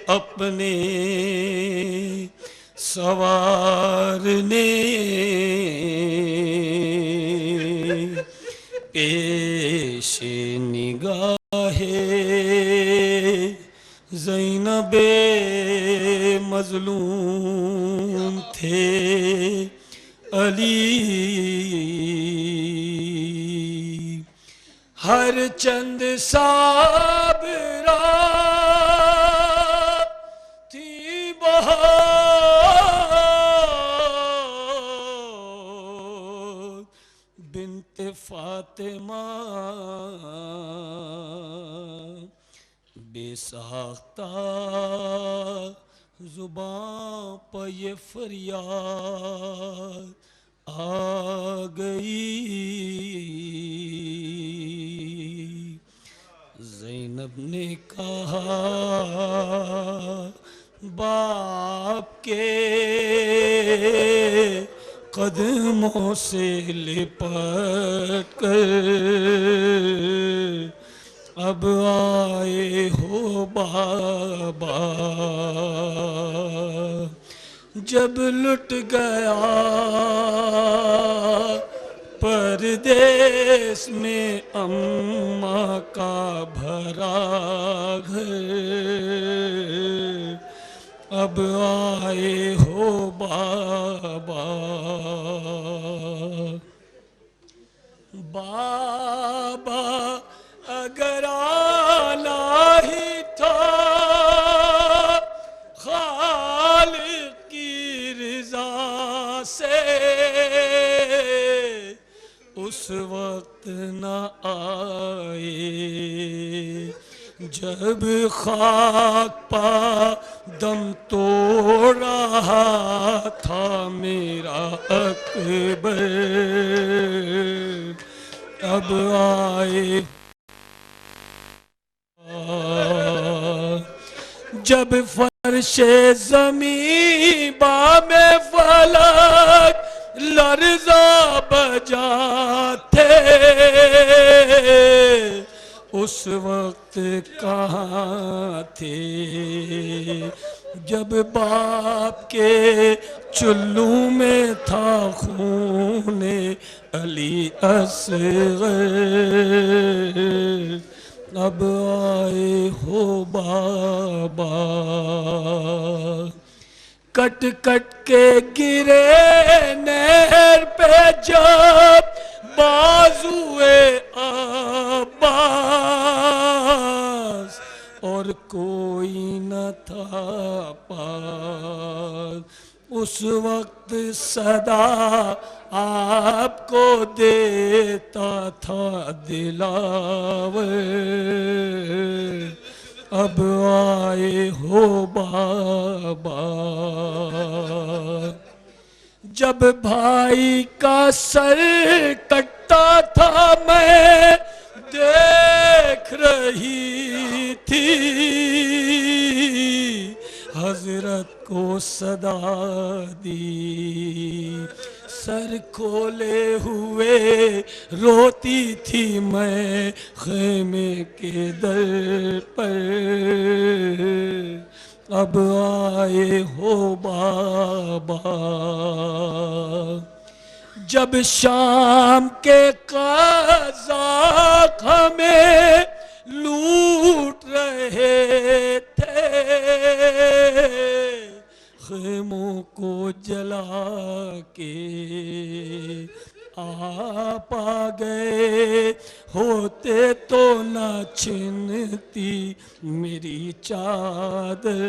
اپنے سوار نے پیش نگاہ زینب مظلوم تھے علی، ہر چند صابرہ تھی بہت بنت فاطمہ، بے ساختہ زباں پہ یہ فریاد آ گئی۔ زینب نے کہا باپ کے قدموں سے لپٹ کر اب آئے ہو بابا، جب لٹ گیا پردیس میں اماں کا بھرا گھر، اب آئے ہو بابا۔ بابا اگر آنا ہی تھا خالق کی رضا سے، اس وقت نہ آئے جب خاک پا دم توڑ رہا تھا میرا اکبر، اب آئے جب فرش زمین بام فلک لرزا بجاتے، اس وقت کہاں تھے جب باپ کے چلو میں تھا خون علی اصغر، اب آئے ہو بابا۔ کٹ کٹ کے گرے نہر پہ جب بازوئے عباس، اور کوئی نہ تھا پاس، اس وقت صدا آپ کو دیتا تھا دلاور، اب آئے ہو بابا۔ جب بھائی کا سر کٹتا تھا میں دیکھ رہی تھی، حضرت کو صدا دی، سر کھولے ہوئے روتی تھی میں خیمے کے در پر، اب آئے ہو بابا۔ جب شام کے قزاق ہمیں لوٹ رہے تھے، خیموں کو جلا کے آپ آ گئے ہوتے تو نہ چھنتی میری چادر،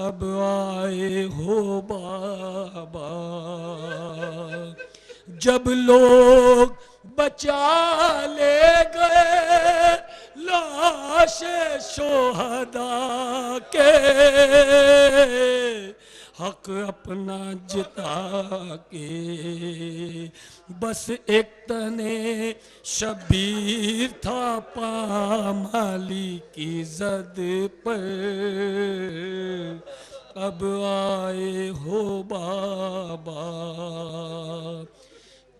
اب آئے ہو بابا۔ جب لوگ بچا لے گئے لاش شہداء کے، حق اپنا جتا کے بس ایک تنے شبیر تھا پامالی کی زد پر، اب آئے ہو بابا۔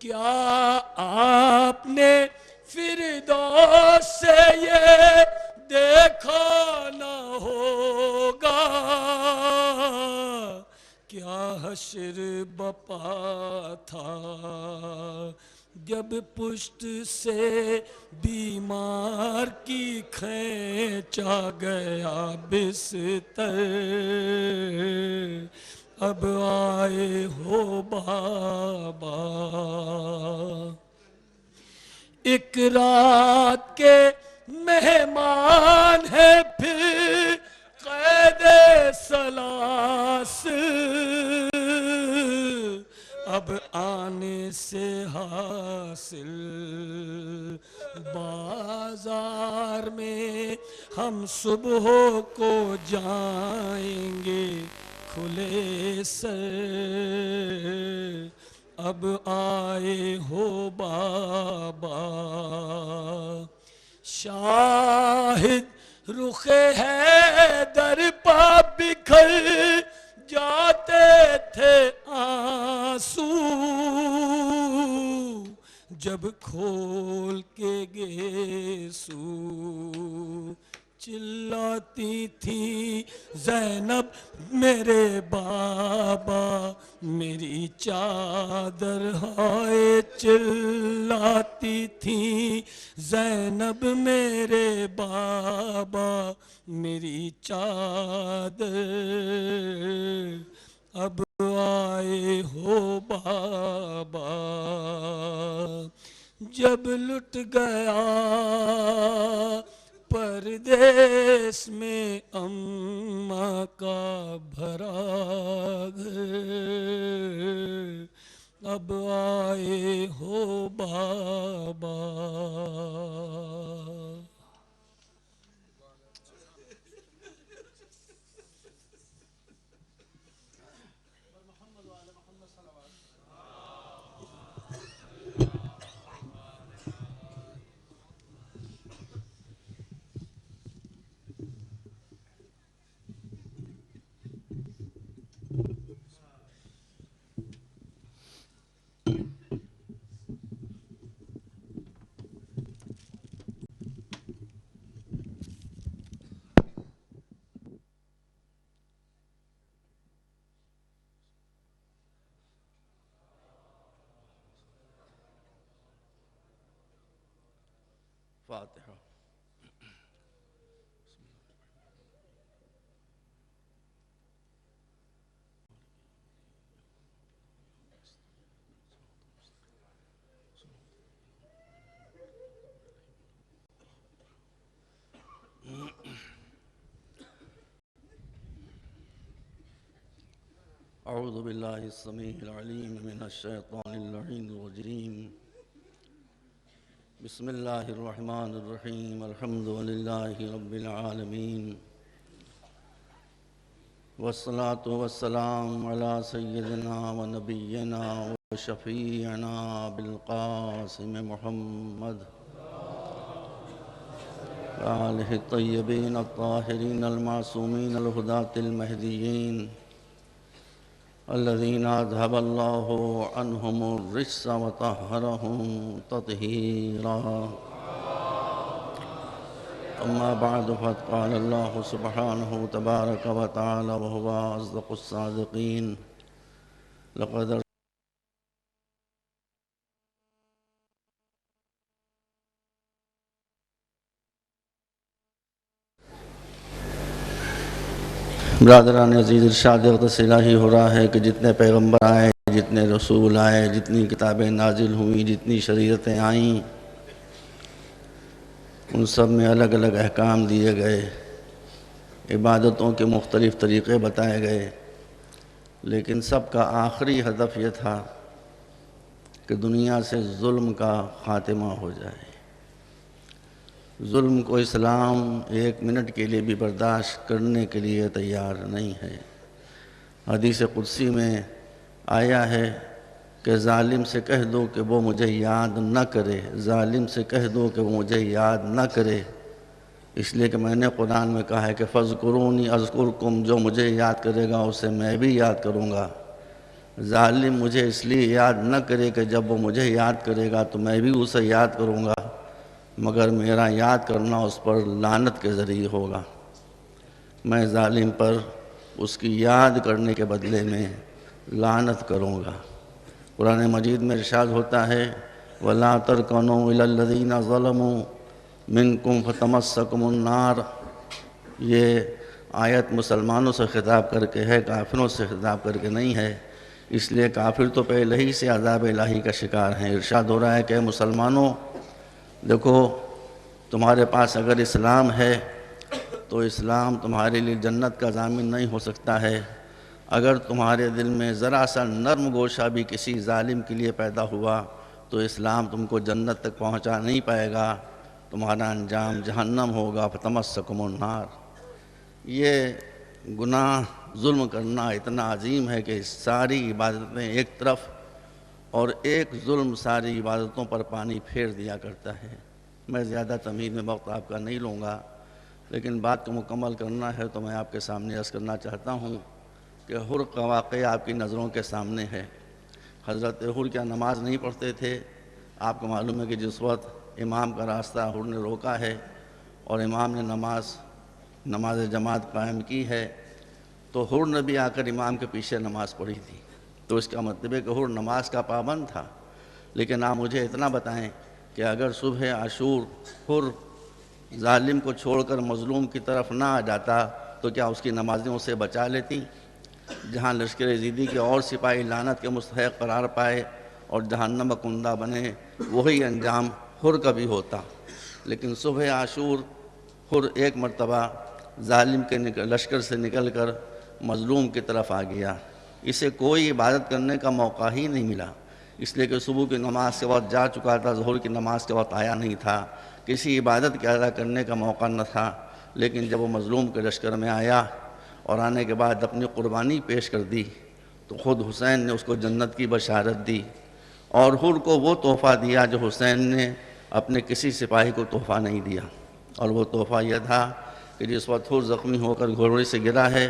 کیا آپ نے فردوس سے یہ دیکھا نہ ہوگا، کیا حشر بپا تھا جب پشت سے بیمار کی کھینچا گیا بستر، اب آئے ہو بابا، ایک رات کے مہمان ہے پھر قید سلاس، اب آنے سے حاصل بازار میں ہم صبح کو جائیں گے کھلے سر، اب آئے ہو بابا، شاہد رخ حیدر پا بکھر جاتے تھے آنسو، جب کھول کے گیسو چلاتی تھی زینب میرے بابا میری چادر، ہائے چلاتی تھی زینب میرے بابا میری چادر، اب آئے ہو بابا، جب لٹ گیا پردیس میں اماں کا بھرا گھر، اب آئے ہو بابا۔ فاتحہ۔ اعوذ باللہ السمیع العلیم من الشیطان اللعین الرجیم، بسم اللہ الرحمن الرحیم، الحمدللہ رب العالمین، والصلاة والسلام علی سیدنا و نبینا و شفیعنا بالقاسم محمد آلہ الطیبین الطاہرین المعصومین الہداة المہدیین الذین اذھب اللہ عنہم الرجس وطہرہم تطہیرا، اما بعد فقد قال اللہ سبحانہ تبارک و تعالی وهو اصدق الصادقین، لقد برادران عزیز، ارشاد اقدس الہی ہو رہا ہے کہ جتنے پیغمبر آئے، جتنے رسول آئے، جتنی کتابیں نازل ہوئیں، جتنی شریعتیں آئیں، ان سب میں الگ الگ احکام دیے گئے، عبادتوں کے مختلف طریقے بتائے گئے، لیکن سب کا آخری ہدف یہ تھا کہ دنیا سے ظلم کا خاتمہ ہو جائے۔ ظلم کو اسلام ایک منٹ کے لیے بھی برداشت کرنے کے لیے تیار نہیں ہے۔ حدیث قدسی میں آیا ہے کہ ظالم سے کہہ دو کہ وہ مجھے یاد نہ کرے، ظالم سے کہہ دو کہ وہ مجھے یاد نہ کرے، اس لیے کہ میں نے قرآن میں کہا ہے کہ فَاذْكُرُونِي أَذْكُرْكُمْ، جو مجھے یاد کرے گا اسے میں بھی یاد کروں گا۔ ظالم مجھے اس لیے یاد نہ کرے کہ جب وہ مجھے یاد کرے گا تو میں بھی اسے یاد کروں گا، مگر میرا یاد کرنا اس پر لعنت کے ذریعے ہوگا۔ میں ظالم پر اس کی یاد کرنے کے بدلے میں لعنت کروں گا۔ قرآن مجید میں ارشاد ہوتا ہے ولا ترکنوا الی الذین ظلموا منکم فتمسکم النار. یہ آیت مسلمانوں سے خطاب کر کے ہے، کافروں سے خطاب کر کے نہیں ہے. اس لیے کافر تو پہلے ہی سے عذاب الہی کا شکار ہیں. ارشاد ہو رہا ہے کہ مسلمانوں دیکھو، تمہارے پاس اگر اسلام ہے تو اسلام تمہارے لیے جنت کا ضامن نہیں ہو سکتا ہے. اگر تمہارے دل میں ذرا سا نرم گوشہ بھی کسی ظالم کے لیے پیدا ہوا تو اسلام تم کو جنت تک پہنچا نہیں پائے گا، تمہارا انجام جہنم ہوگا. فتمسکم النار. یہ گناہ ظلم کرنا اتنا عظیم ہے کہ ساری عبادتیں ایک طرف اور ایک ظلم ساری عبادتوں پر پانی پھیر دیا کرتا ہے. میں زیادہ تمہید میں وقت آپ کا نہیں لوں گا، لیکن بات کو مکمل کرنا ہے تو میں آپ کے سامنے عرض کرنا چاہتا ہوں کہ حر کا واقعہ آپ کی نظروں کے سامنے ہے. حضرت حر کیا نماز نہیں پڑھتے تھے؟ آپ کو معلوم ہے کہ جس وقت امام کا راستہ حر نے روکا ہے اور امام نے نماز جماعت قائم کی ہے تو حر نے بھی آ کر امام کے پیچھے نماز پڑھی تھی. تو اس کا مطلب ہے کہ حر نماز کا پابند تھا. لیکن آپ مجھے اتنا بتائیں کہ اگر صبح عاشور حر ظالم کو چھوڑ کر مظلوم کی طرف نہ آ جاتا تو کیا اس کی نمازیں اسے بچا لیتی؟ جہاں لشکر یزیدی کے اور سپاہی لعنت کے مستحق قرار پائے اور جہنم کندہ بنے، وہی انجام حر کا بھی ہوتا. لیکن صبح عاشور حر ایک مرتبہ ظالم کے لشکر سے نکل کر مظلوم کی طرف آ گیا. اسے کوئی عبادت کرنے کا موقع ہی نہیں ملا، اس لیے کہ صبح کی نماز کے وقت جا چکا تھا، ظہر کی نماز کے وقت آیا نہیں تھا، کسی عبادت کے ادا کرنے کا موقع نہ تھا. لیکن جب وہ مظلوم کے لشکر میں آیا اور آنے کے بعد اپنی قربانی پیش کر دی تو خود حسین نے اس کو جنت کی بشارت دی اور حر کو وہ تحفہ دیا جو حسین نے اپنے کسی سپاہی کو تحفہ نہیں دیا. اور وہ تحفہ یہ تھا کہ جس وقت حر زخمی ہو کر گھوڑے سے گرا ہے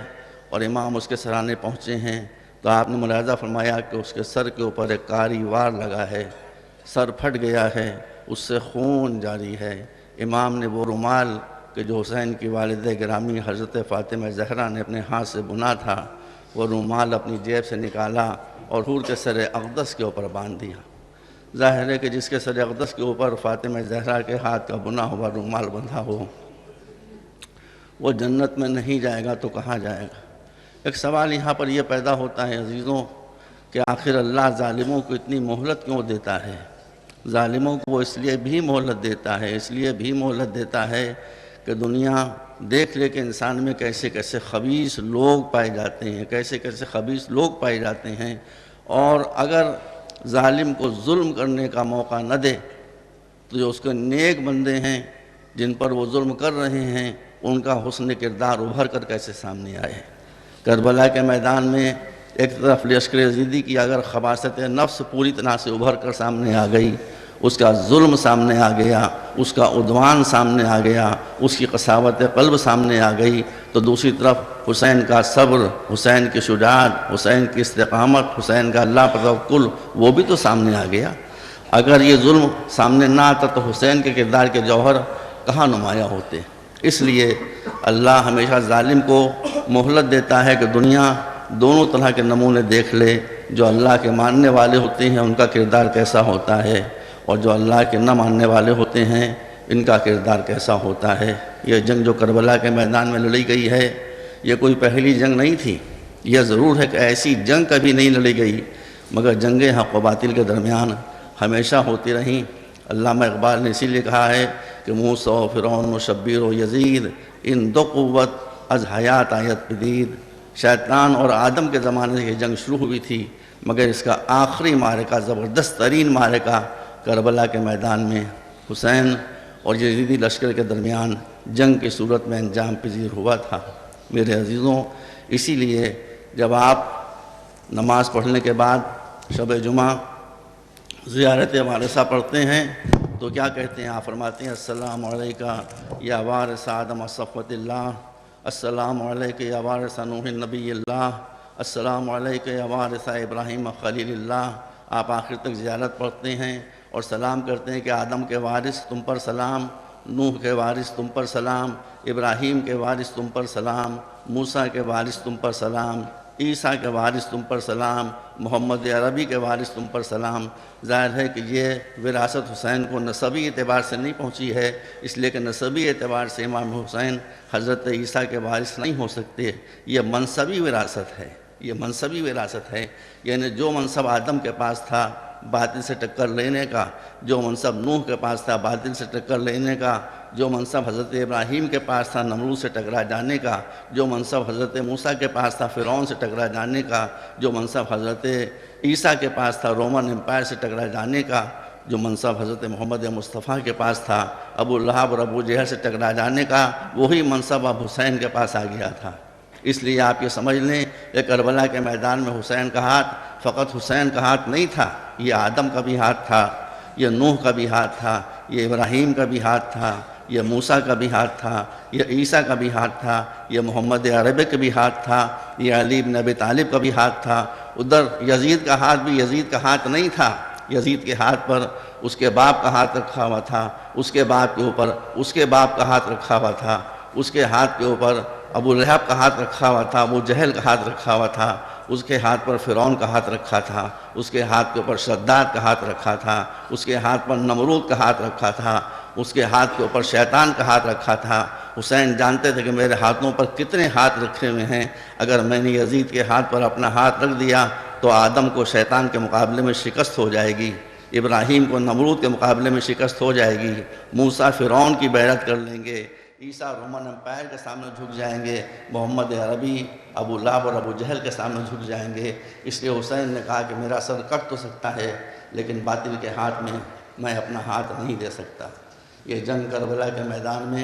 اور امام اس کے سرانے پہنچے ہیں تو آپ نے ملاحظہ فرمایا کہ اس کے سر کے اوپر ایک کاری وار لگا ہے، سر پھٹ گیا ہے، اس سے خون جاری ہے. امام نے وہ رومال کہ جو حسین کی والدہ گرامی حضرت فاطمہ زہرا نے اپنے ہاتھ سے بنا تھا، وہ رومال اپنی جیب سے نکالا اور حور کے سر اقدس کے اوپر باندھ دیا. ظاہر ہے کہ جس کے سر اقدس کے اوپر فاطمہ زہرا کے ہاتھ کا بنا ہوا رومال بندھا ہو وہ جنت میں نہیں جائے گا تو کہاں جائے گا؟ ایک سوال یہاں پر یہ پیدا ہوتا ہے عزیزوں کہ آخر اللہ ظالموں کو اتنی مہلت کیوں دیتا ہے؟ ظالموں کو وہ اس لیے بھی مہلت دیتا ہے کہ دنیا دیکھ لے کہ انسان میں کیسے کیسے خبیث لوگ پائے جاتے ہیں اور اگر ظالم کو ظلم کرنے کا موقع نہ دے تو جو اس کے نیک بندے ہیں جن پر وہ ظلم کر رہے ہیں ان کا حسن کردار ابھر کر کیسے سامنے آئے. کربلا کے میدان میں ایک طرف لشکر یزیدی کی اگر خباثت نفس پوری طرح سے ابھر کر سامنے آ گئی، اس کا ظلم سامنے آ گیا، اس کا عدوان سامنے آ گیا، اس کی قساوت قلب سامنے آ گئی، تو دوسری طرف حسین کا صبر، حسین کی شجاعت، حسین کی استقامت، حسین کا اللہ پر توکل وہ بھی تو سامنے آ گیا. اگر یہ ظلم سامنے نہ آتا تو حسین کے کردار کے جوہر کہاں نمایاں ہوتے. اس لیے اللہ ہمیشہ ظالم کو مہلت دیتا ہے کہ دنیا دونوں طرح کے نمونے دیکھ لے. جو اللہ کے ماننے والے ہوتے ہیں ان کا کردار کیسا ہوتا ہے اور جو اللہ کے نہ ماننے والے ہوتے ہیں ان کا کردار کیسا ہوتا ہے. یہ جنگ جو کربلا کے میدان میں لڑی گئی ہے یہ کوئی پہلی جنگ نہیں تھی. یہ ضرور ہے کہ ایسی جنگ کبھی نہیں لڑی گئی مگر جنگیں حق و باطل کے درمیان ہمیشہ ہوتی رہیں. علامہ اقبال نے اسی لیے کہا ہے کہ موسیٰ و فرعون و شبیر و یزید ان دو قوت از حیات آیت پدید. شیطان اور آدم کے زمانے سے یہ جنگ شروع ہوئی تھی مگر اس کا آخری معرکہ، زبردست ترین معرکہ کربلا کے میدان میں حسین اور یزیدی لشکر کے درمیان جنگ کی صورت میں انجام پذیر ہوا تھا. میرے عزیزوں، اسی لیے جب آپ نماز پڑھنے کے بعد شب جمعہ زیارت وارثہ پڑھتے ہیں تو کیا کہتے ہیں؟ آپ فرماتے ہیں السلام علیکہ یا وارث آدم صفوت اللہ، السلام علیکہ یا وارث نوح نبی اللہ، السلام علیکہ یا وارث ابراہیم خلیل اللہ. آپ آخر تک زیارت پڑھتے ہیں اور سلام کرتے ہیں کہ آدم کے وارث تم پر سلام، نوح کے وارث تم پر سلام، ابراہیم کے وارث تم پر سلام، موسیٰ کے وارث تم پر سلام، عیسیٰ کے وارث تم پر سلام، محمد عربی کے وارث تم پر سلام۔ ظاہر ہے کہ یہ وراثت حسین کو نسبی اعتبار سے نہیں پہنچی ہے، اس لیے کہ نسبی اعتبار سے امام حسین حضرت عیسیٰ کے وارث نہیں ہو سکتے۔ یہ منصبی وراثت ہے، یہ منصبی وراثت ہے، یعنی جو منصب آدم کے پاس تھا باطل سے ٹکر لینے کا، جو منصب نوح کے پاس تھا باطل سے ٹکر لینے کا، جو منصب حضرت ابراہیم کے پاس تھا نمرود سے ٹکرا جانے کا، جو منصب حضرت موسیٰ کے پاس تھا فرعون سے ٹکرا جانے کا، جو منصب حضرت عیسیٰ کے پاس تھا رومن امپائر سے ٹکرا جانے کا، جو منصب حضرت محمد مصطفیٰ کے پاس تھا ابو لہب اور ابو جہل سے ٹکرا جانے کا، وہی منصب اب حسین کے پاس آ گیا تھا۔ اس لیے آپ یہ سمجھ لیں کہ کربلا کے میدان میں حسین کا ہاتھ فقط حسین کا ہاتھ نہیں تھا، یہ آدم کا بھی ہاتھ تھا، یہ نوح کا بھی ہاتھ تھا، یہ ابراہیم کا بھی ہاتھ تھا، یہ موسیٰ کا بھی ہاتھ تھا، یہ عیسیٰ کا بھی ہاتھ تھا، یہ محمد عربی کا بھی ہاتھ تھا، یہ علی بن ابی طالب کا بھی ہاتھ تھا۔ ادھر یزید کا ہاتھ بھی یزید کا ہاتھ نہیں تھا، یزید کے ہاتھ پر اس کے باپ کا ہاتھ رکھا ہوا تھا، اس کے باپ کے اوپر اس کے باپ کا ہاتھ رکھا ہوا تھا، اس کے ہاتھ کے اوپر ابو لہب کا ہاتھ رکھا ہوا تھا، ابو جہل کا ہاتھ رکھا ہوا تھا، اس کے ہاتھ پر فرعون کا ہاتھ رکھا تھا، اس کے ہاتھ کے اوپر شداد کا ہاتھ رکھا تھا، اس کے ہاتھ پر نمرود کا ہاتھ رکھا تھا، اس کے ہاتھ کے اوپر شیطان کا ہاتھ رکھا تھا۔ حسین جانتے تھے کہ میرے ہاتھوں پر کتنے ہاتھ رکھے ہوئے ہیں، اگر میں نے یزید کے ہاتھ پر اپنا ہاتھ رکھ دیا تو آدم کو شیطان کے مقابلے میں شکست ہو جائے گی، ابراہیم کو نمرود کے مقابلے میں شکست ہو جائے گی، موسیٰ فرعون کی بیعت کر لیں گے، عیسیٰ رومن امپائر کے سامنے جھک جائیں گے، محمد عربی ابو لہب اور ابو جہل کے سامنے جھک جائیں گے۔ اس لیے حسین نے کہا کہ میرا سر کٹ تو سکتا ہے لیکن باطل کے ہاتھ میں میں اپنا ہاتھ نہیں دے سکتا۔ یہ جنگ کربلا کے میدان میں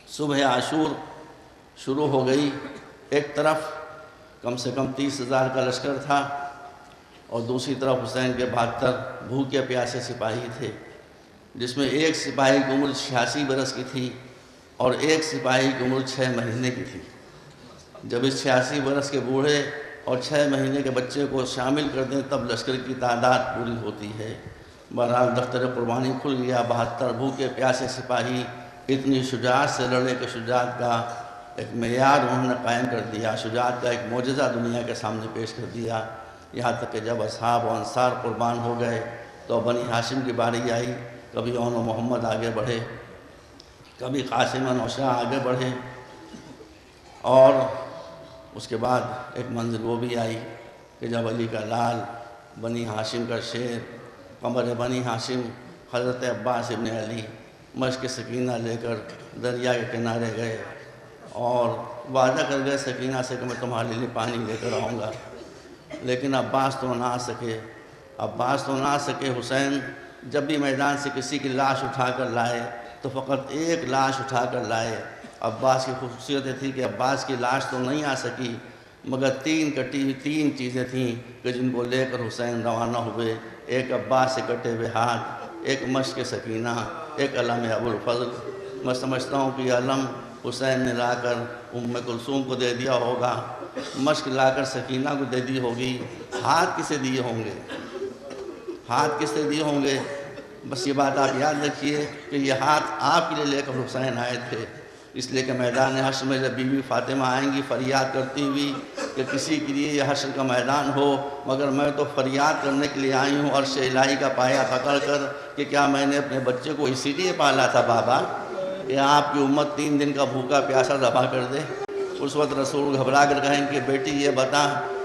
صبح عاشور شروع ہو گئی۔ ایک طرف کم سے کم 30,000 کا لشکر تھا اور دوسری طرف حسین کے 72 بھوکے پیاسے سپاہی تھے، جس میں ایک سپاہی کی عمر 86 برس کی تھی اور ایک سپاہی کی عمر 6 مہینے کی تھی۔ جب اس 86 برس کے بوڑھے اور 6 مہینے کے بچے کو شامل کر دیں تب لشکر کی تعداد پوری ہوتی ہے۔ بہرحال دفتر قربانی کھل گیا، 72 بھوکے پیاسے سپاہی اتنی شجاعت سے لڑے کہ شجاعت کا ایک معیار انہوں نے قائم کر دیا، شجاعت کا ایک معجزہ دنیا کے سامنے پیش کر دیا۔ یہاں تک کہ جب اصحاب و انصار قربان ہو گئے تو بنی ہاشم کی باری آئی، کبھی اون و محمد آگے بڑھے، کبھی قاسم و نوشاہ آگے بڑھے، اور اس کے بعد ایک منزل وہ بھی آئی کہ جب علی کا لال، بنی ہاشم کا شیر، قمر بنی ہاشم حضرت عباس ابن علی مشک سکینہ لے کر دریا کے کنارے گئے اور وعدہ کر گئے سکینہ سے کہ میں تمہارے لیے پانی لے کر آؤں گا، لیکن عباس تو نہ آ سکے۔ حسین جب بھی میدان سے کسی کی لاش اٹھا کر لائے تو فقط ایک لاش اٹھا کر لائے۔ عباس کی خصوصیت تھی کہ عباس کی لاش تو نہیں آ سکی مگر 3 کٹی ہوئی 3 چیزیں تھیں کہ جن کو لے کر حسین روانہ ہوئے۔ ایک عباس سے کٹے ہوئے ہاتھ، ایک مشک سکینہ، ایک علم ابو الفضل۔ میں سمجھتا ہوں کہ یہ علم حسین نے لا کر ام کلثوم کو دے دیا ہوگا، مشک لا کر سکینہ کو دے دی ہوگی۔ ہاتھ کسے دیے ہوں گے؟ بس یہ بات آپ یاد رکھیے کہ یہ ہاتھ آپ کے لیے لے کر حسین آئے تھے، اس لیے کہ میدان حشر میں جب بی بی فاطمہ آئیں گی فریاد کرتی ہوئی کہ کسی کے لیے یہ حشر کا میدان ہو، مگر میں تو فریاد کرنے کے لیے آئی ہوں عرش الہی کا پایا پکڑ کر کہ کیا میں نے اپنے بچے کو اسی لیے پالا تھا بابا کہ آپ کی امت 3 دن کا بھوکا پیاسا ذبح کر دے؟ اس وقت رسول گھبرا کر کہیں کہ بیٹی یہ بتا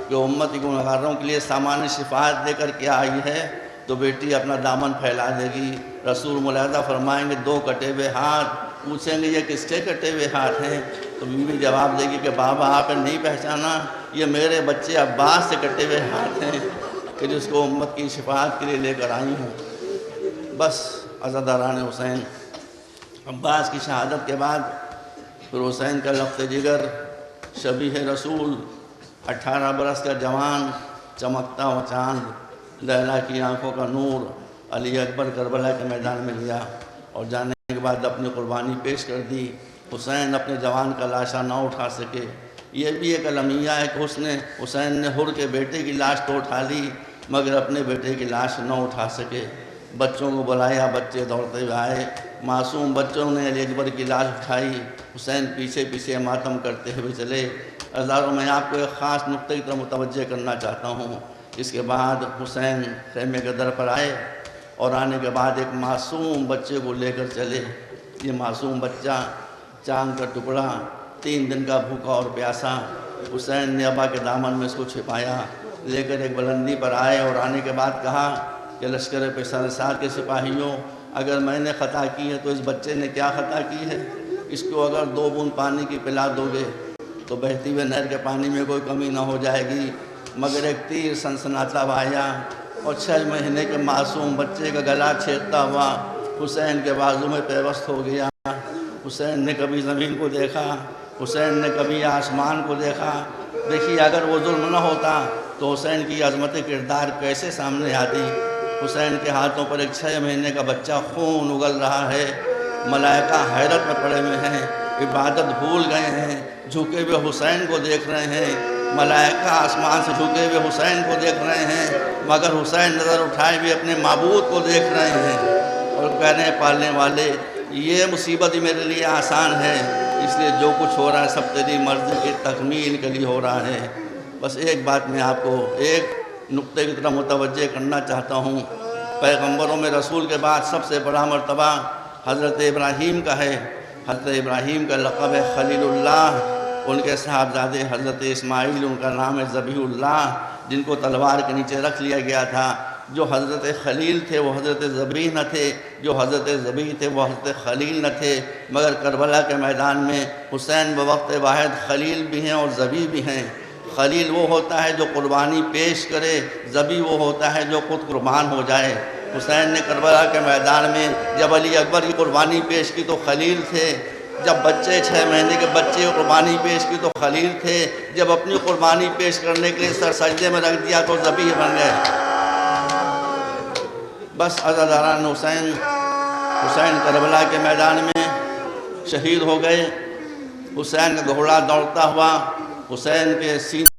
کہ امت کی گنہگاروں کے لیے سامان شفاعت دے کر کیا آئی ہے؟ تو بیٹی اپنا دامن پھیلا دے گی۔ رسول ملاحظہ فرمائیں گے 2 کٹے ہوئے ہاتھ، پوچھیں گے یہ کس کے کٹے ہوئے ہاتھ ہیں؟ تو بیوی جواب دے گی کہ بابا آپ نے نہیں پہچانا، یہ میرے بچے عباس سے کٹے ہوئے ہاتھ ہیں کہ جس کو امت کی شفاعت کے لیے لے کر آئی ہوں۔ بس عزاداران حسین، عباس کی شہادت کے بعد پھر حسین کا لفظ جگر، شبیہ رسول، 18 برس کا جوان، چمکتا ہوا چاند، لیلا کی آنکھوں کا نور، علی اکبر کربلا کے میدان میں لیا اور جانے کے بعد اپنی قربانی پیش کر دی۔ حسین اپنے جوان کا لاشا نہ اٹھا سکے، یہ بھی ایک المیہ ہے کہ حسین نے حر کے بیٹے کی لاش تو اٹھا لی مگر اپنے بیٹے کی لاش نہ اٹھا سکے۔ بچوں کو بلایا، بچے دوڑتے ہوئے آئے، معصوم بچوں نے علی اکبر کی لاش اٹھائی، حسین پیچھے پیچھے ماتم کرتے ہوئے چلے۔ عزیزوں میں آپ کو ایک خاص نقطے کی طرف متوجہ کرنا چاہتا ہوں۔ اس کے بعد حسین خیمے کے در پر آئے اور آنے کے بعد ایک معصوم بچے کو لے کر چلے۔ یہ معصوم بچہ چاند کا ٹکڑا، 3 دن کا بھوکا اور پیاسا، حسین نے ابا کے دامن میں اس کو چھپایا، لے کر ایک بلندی پر آئے اور آنے کے بعد کہا کہ لشکر پیشہ سار کے سپاہیوں، اگر میں نے خطا کی ہے تو اس بچے نے کیا خطا کی ہے؟ اس کو اگر 2 بوند پانی کی پلا دو گے تو بہتی ہوئے نہر کے پانی میں کوئی کمی نہ ہو جائے گی، مگر ایک تیر سنسناتا آیا اور 6 مہینے کے معصوم بچے کا گلا چھیدتا ہوا حسین کے بازو میں پیوست ہو گیا۔ حسین نے کبھی زمین کو دیکھا، حسین نے کبھی آسمان کو دیکھا۔ دیکھیے اگر وہ ظلم نہ ہوتا تو حسین کی عظمت کردار کیسے سامنے آتی۔ حسین کے ہاتھوں پر ایک 6 مہینے کا بچہ خون اگل رہا ہے، ملائکہ حیرت میں پڑے ہوئے ہیں، عبادت بھول گئے ہیں، جھکے ہوئے حسین کو دیکھ رہے ہیں، ملائکہ آسمان سے جھکے ہوئے حسین کو دیکھ رہے ہیں، مگر حسین نظر اٹھائے ہوئے اپنے معبود کو دیکھ رہے ہیں اور کہہ رہے ہیں پالنے والے یہ مصیبت ہی میرے لیے آسان ہے، اس لیے جو کچھ ہو رہا ہے سب تیری مرضی کی تکمیل کے لیے ہو رہا ہے۔ بس ایک بات میں آپ کو ایک نقطے کی طرف متوجہ کرنا چاہتا ہوں۔ پیغمبروں میں رسول کے بعد سب سے بڑا مرتبہ حضرت ابراہیم کا ہے۔ حضرت ابراہیم کا لقب ہے خلیل اللہ، ان کے صاحبزادے حضرت اسماعیل ان کا نام ہے ذبیح اللہ، جن کو تلوار کے نیچے رکھ لیا گیا تھا۔ جو حضرت خلیل تھے وہ حضرت ذبیح نہ تھے، جو حضرت ذبیح تھے وہ حضرت خلیل نہ تھے، مگر کربلا کے میدان میں حسین بوقت واحد خلیل بھی ہیں اور ذبیح بھی ہیں۔ خلیل وہ ہوتا ہے جو قربانی پیش کرے، ذبیح وہ ہوتا ہے جو خود قربان ہو جائے۔ حسین نے کربلا کے میدان میں جب علی اکبر کی قربانی پیش کی تو خلیل تھے، جب بچے 6 مہینے کے بچے کی قربانی پیش کی تو خلیل تھے، جب اپنی قربانی پیش کرنے کے لیے سر سجدے میں رکھ دیا تو ذبیح بن گئے۔ بس عزاداران حسین کربلا کے میدان میں شہید ہو گئے۔ حسین کا گھوڑا دوڑتا ہوا حسین کے سینے